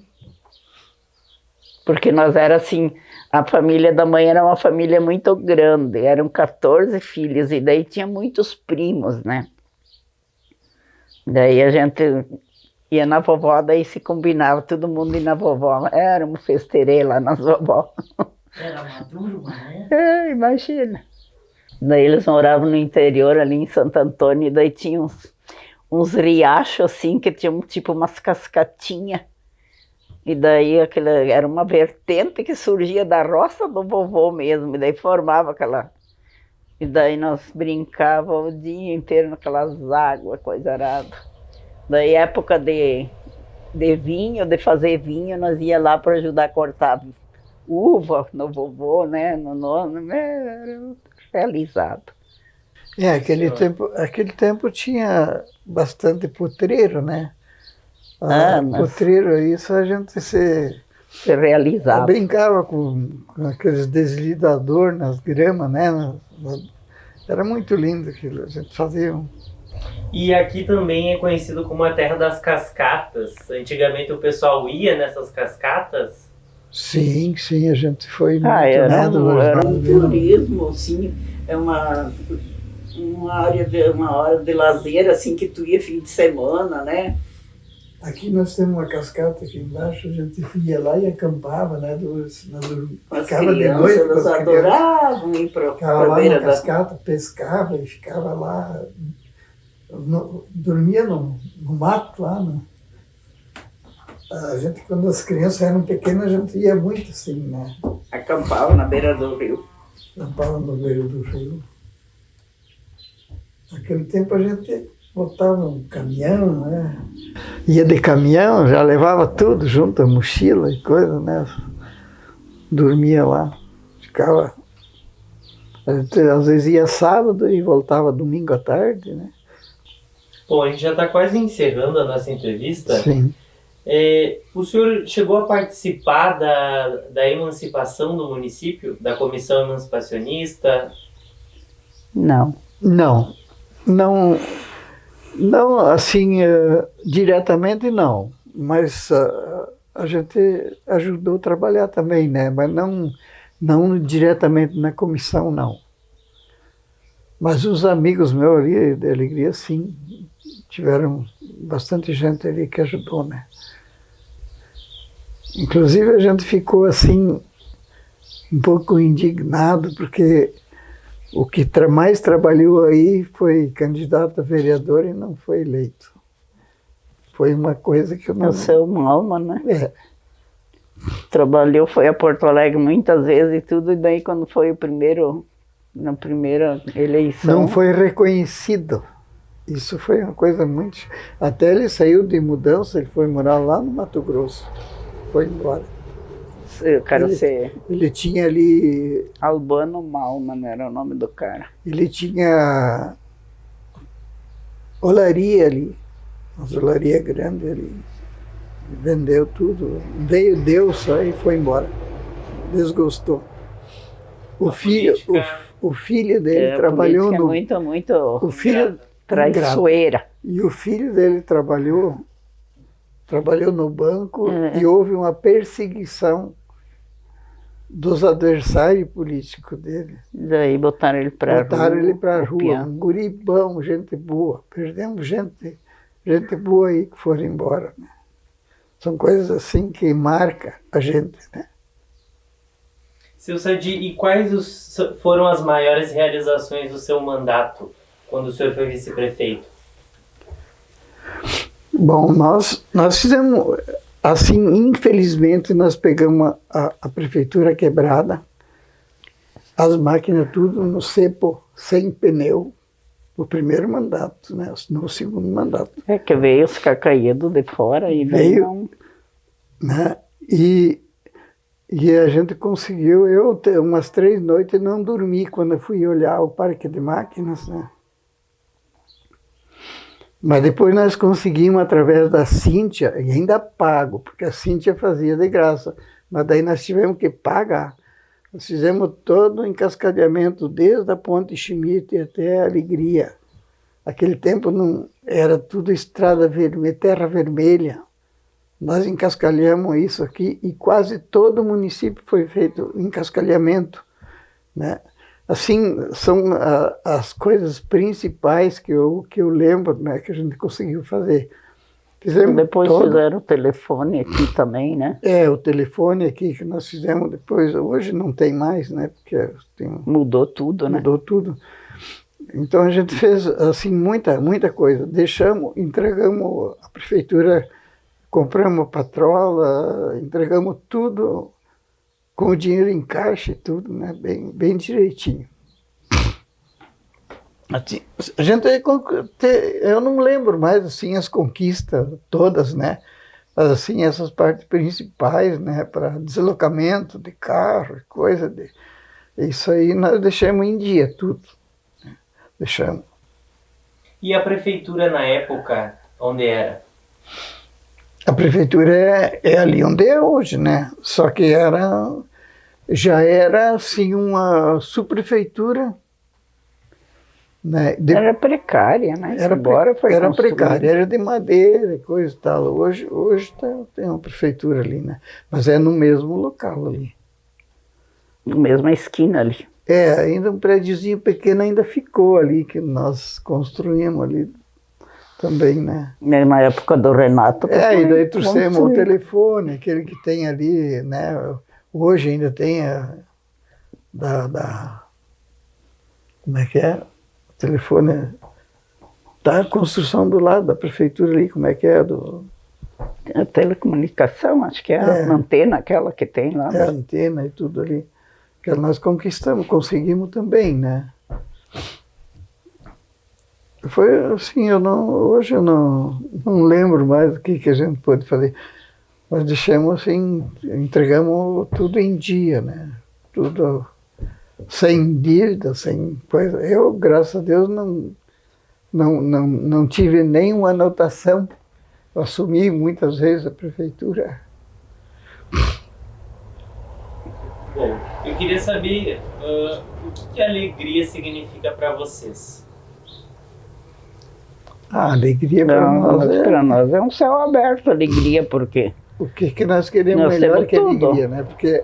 Porque nós era assim, a família da mãe era uma família muito grande, eram 14 filhos, e daí tinha muitos primos, né? Daí a gente ia na vovó, daí se combinava, todo mundo ia na vovó. Era um festerê lá nas vovó. era maduro, né? Imagina. Daí eles moravam no interior, ali em Santo Antônio, e daí tinha uns riachos assim, que tinham tipo umas cascatinhas. E daí era uma vertente que surgia da roça do vovô mesmo, e daí formava aquela... E daí nós brincávamos o dia inteiro naquelas águas, coisa arada. Daí época de vinho, de fazer vinho, nós ia lá para ajudar a cortar uva no vovô, né? Era realizado. Aquele tempo tinha bastante potreiro, né? Mas Potreiro, isso a gente se realizava. brincava com aqueles deslizadores nas gramas, né? Era muito lindo aquilo, a gente fazia. E aqui também é conhecido como a terra das cascatas. Antigamente o pessoal ia nessas cascatas. Sim, sim, a gente foi muito, Era né, era um Vila. turismo, assim, é uma hora de lazer, assim, que tu ia fim de semana, né? Aqui nós temos uma cascata aqui embaixo, a gente ia lá e acampava, né? As Ficava de crianças, noite com elas as crianças. adoravam ir para Ficava a lá beira na da... cascata, pescava e ficava lá, dormia no mato lá. A gente, quando as crianças eram pequenas, a gente ia muito assim, né? Acampava na beira do rio. Acampava no meio do rio. Naquele tempo a gente botava um caminhão, né? Ia de caminhão, já levava tudo junto, a mochila e coisa, né? Dormia lá, ficava... A gente, às vezes ia sábado e voltava domingo à tarde, né? Bom, a gente já está quase encerrando a nossa entrevista. Sim. O senhor chegou a participar da emancipação do município, da comissão emancipacionista? Não. Não, assim, diretamente não, mas a gente ajudou a trabalhar também, né? Mas não diretamente na comissão, não. Mas os amigos meus ali da Alegria, sim, tiveram bastante gente ali que ajudou, né? Inclusive a gente ficou assim, um pouco indignado, porque o que mais trabalhou aí foi candidato a vereador e não foi eleito. Foi uma coisa que eu não... Nasceu uma alma, né? É. Trabalhou, foi a Porto Alegre muitas vezes e tudo, e daí quando foi na primeira eleição... Não foi reconhecido. Isso foi uma coisa muito... Até ele saiu de mudança, ele foi morar lá no Mato Grosso. Foi embora. Eu quero ser... Ele tinha ali... Albano Malman era o nome do cara. Ele tinha olaria ali, uma olaria grande ali. Vendeu tudo. Veio, deu só e foi embora. Desgostou. O filho dele trabalhou no... muito o filho traiçoeira. E o filho dele trabalhou no banco e houve uma perseguição dos adversários políticos dele. Daí botaram ele para a rua. Um guri bom, gente boa. Perdemos gente boa aí que foram embora, né? São coisas assim que marcam a gente, né? Seu Sadi, e quais foram as maiores realizações do seu mandato quando o senhor foi vice-prefeito? Bom, nós fizemos, assim, infelizmente, nós pegamos a prefeitura quebrada, as máquinas tudo no cepo, sem pneu, no primeiro mandato, né? No segundo mandato. É que veio os cacaídos de fora e veio, né? E a gente conseguiu, umas 3 noites não dormi quando eu fui olhar o parque de máquinas, né? Mas depois nós conseguimos, através da Cíntia, e ainda pago, porque a Cíntia fazia de graça, mas daí nós tivemos que pagar. Nós fizemos todo o encascadeamento, desde a Ponte Schmidt até a Alegria. Naquele tempo não, era tudo estrada vermelha, terra vermelha. Nós encascalhamos isso aqui e quase todo o município foi feito encascalhamento, né? Assim, são as coisas principais que eu lembro, né, que a gente conseguiu fazer. Depois fizeram o telefone aqui também, né? O telefone aqui que nós fizemos depois, hoje não tem mais, né? Porque mudou tudo, né? Mudou tudo. Então a gente fez, assim, muita coisa. Entregamos a prefeitura, compramos a patrola, entregamos tudo com o dinheiro em caixa e tudo, né? Bem direitinho. A gente, eu não lembro mais, assim, as conquistas todas, né? Mas, assim, essas partes principais, né? Para deslocamento de carro, coisa isso aí nós deixamos em dia, tudo. Né? Deixamos. E a prefeitura na época, onde era? A prefeitura é ali onde é hoje, né? Só que já era, assim, uma subprefeitura né? Era precária, né? Agora foi era construída. precária, era de madeira, coisa e tal. Hoje tem uma prefeitura ali, né? Mas é no mesmo local ali. Na mesma esquina ali. Ainda um prédiozinho pequeno ainda ficou ali, que nós construímos ali também, né? Na época do Renato. que E foi daí trouxemos o construído. telefone, aquele que tem ali, né? Hoje ainda tem como é que é? O telefone da construção do lado da prefeitura ali, como é que é? A telecomunicação, acho que é a antena aquela que tem lá. A antena e tudo ali. Que nós conseguimos também, né? Foi assim, hoje eu não lembro mais o que a gente pôde fazer. Mas deixamos assim, entregamos tudo em dia, né? Tudo sem dívida, sem coisa. Eu, graças a Deus, não tive nenhuma anotação. Eu assumi muitas vezes a prefeitura. Bom, eu queria saber o que alegria significa para vocês. A alegria para nós Para nós é um céu aberto, alegria, porque o que nós queremos nós melhor temos que tudo. alegria, né? Porque,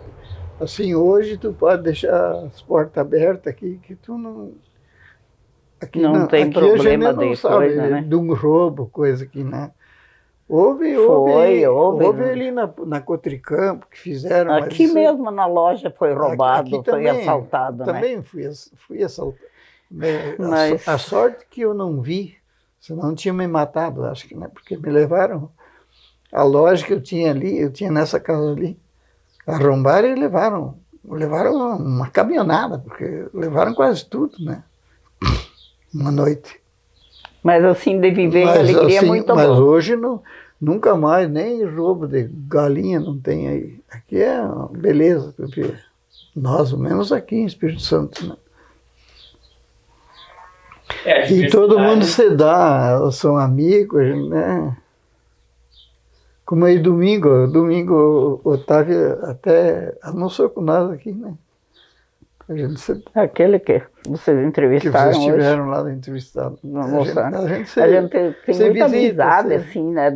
assim, hoje tu pode deixar as portas abertas aqui, que tu não... Aqui Não tem aqui problema a gente não de sabe coisa, né? de um roubo, coisa aqui, né? Houve ali na Cotricampo que fizeram. aqui mas, mesmo na loja foi roubado, aqui foi também, assaltado, né? Também fui assaltado. Mas- A sorte que eu não vi, senão tinha me matado, acho que, né? Porque me levaram. A loja que eu tinha ali, eu tinha nessa casa ali, arrombaram e levaram uma caminhonada, porque levaram quase tudo, né? Uma noite. Mas assim, de viver em alegria é muito mas bom. hoje nunca mais, nem roubo de galinha não tem aí. Aqui é uma beleza, porque nós, menos aqui em Espírito Santo, né? A E todo mundo diversidade- se dá, são amigos, né? Como aí domingo, o Otávio até almoçou com nós aqui, né? A gente se, Aquele que vocês que entrevistaram vocês hoje. estiveram lá entrevistado. No almoçar. A gente A gente tem se muita visita, amizade, se- assim, né?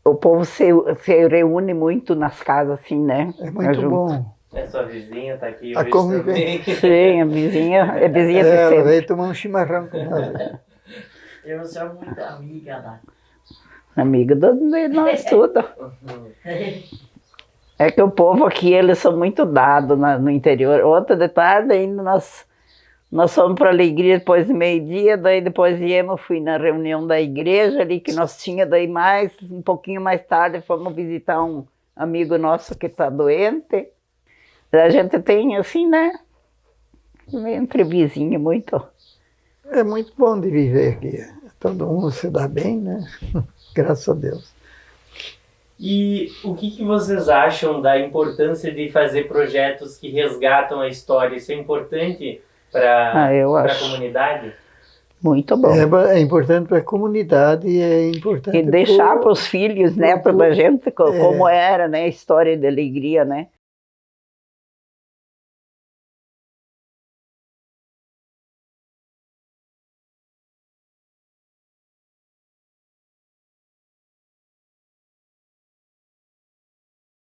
O povo se reúne muito nas casas, assim, né? É muito Junto. bom. Sua vizinha tá aqui A hoje convivência. também. Sim, a vizinha é vizinha de Ela sempre. veio tomar um chimarrão com nós. Eu sou muito amiga da. Amiga de nós tudo. É que o povo aqui, eles são muito dados no interior. Outra de tarde ainda nós fomos para a alegria depois do meio-dia, daí depois fui na reunião da igreja ali que nós tinha, daí um pouquinho mais tarde fomos visitar um amigo nosso que está doente. A gente tem assim, né? Entre vizinhos muito. É muito bom de viver aqui. Todo mundo se dá bem, né? Graças a Deus. E o que vocês acham da importância de fazer projetos que resgatam a história? Isso é importante para eu a acho comunidade? muito bom. É importante para a comunidade e é importante E deixar pro- para os filhos, netos da gente, como era, né? A história de alegria, né?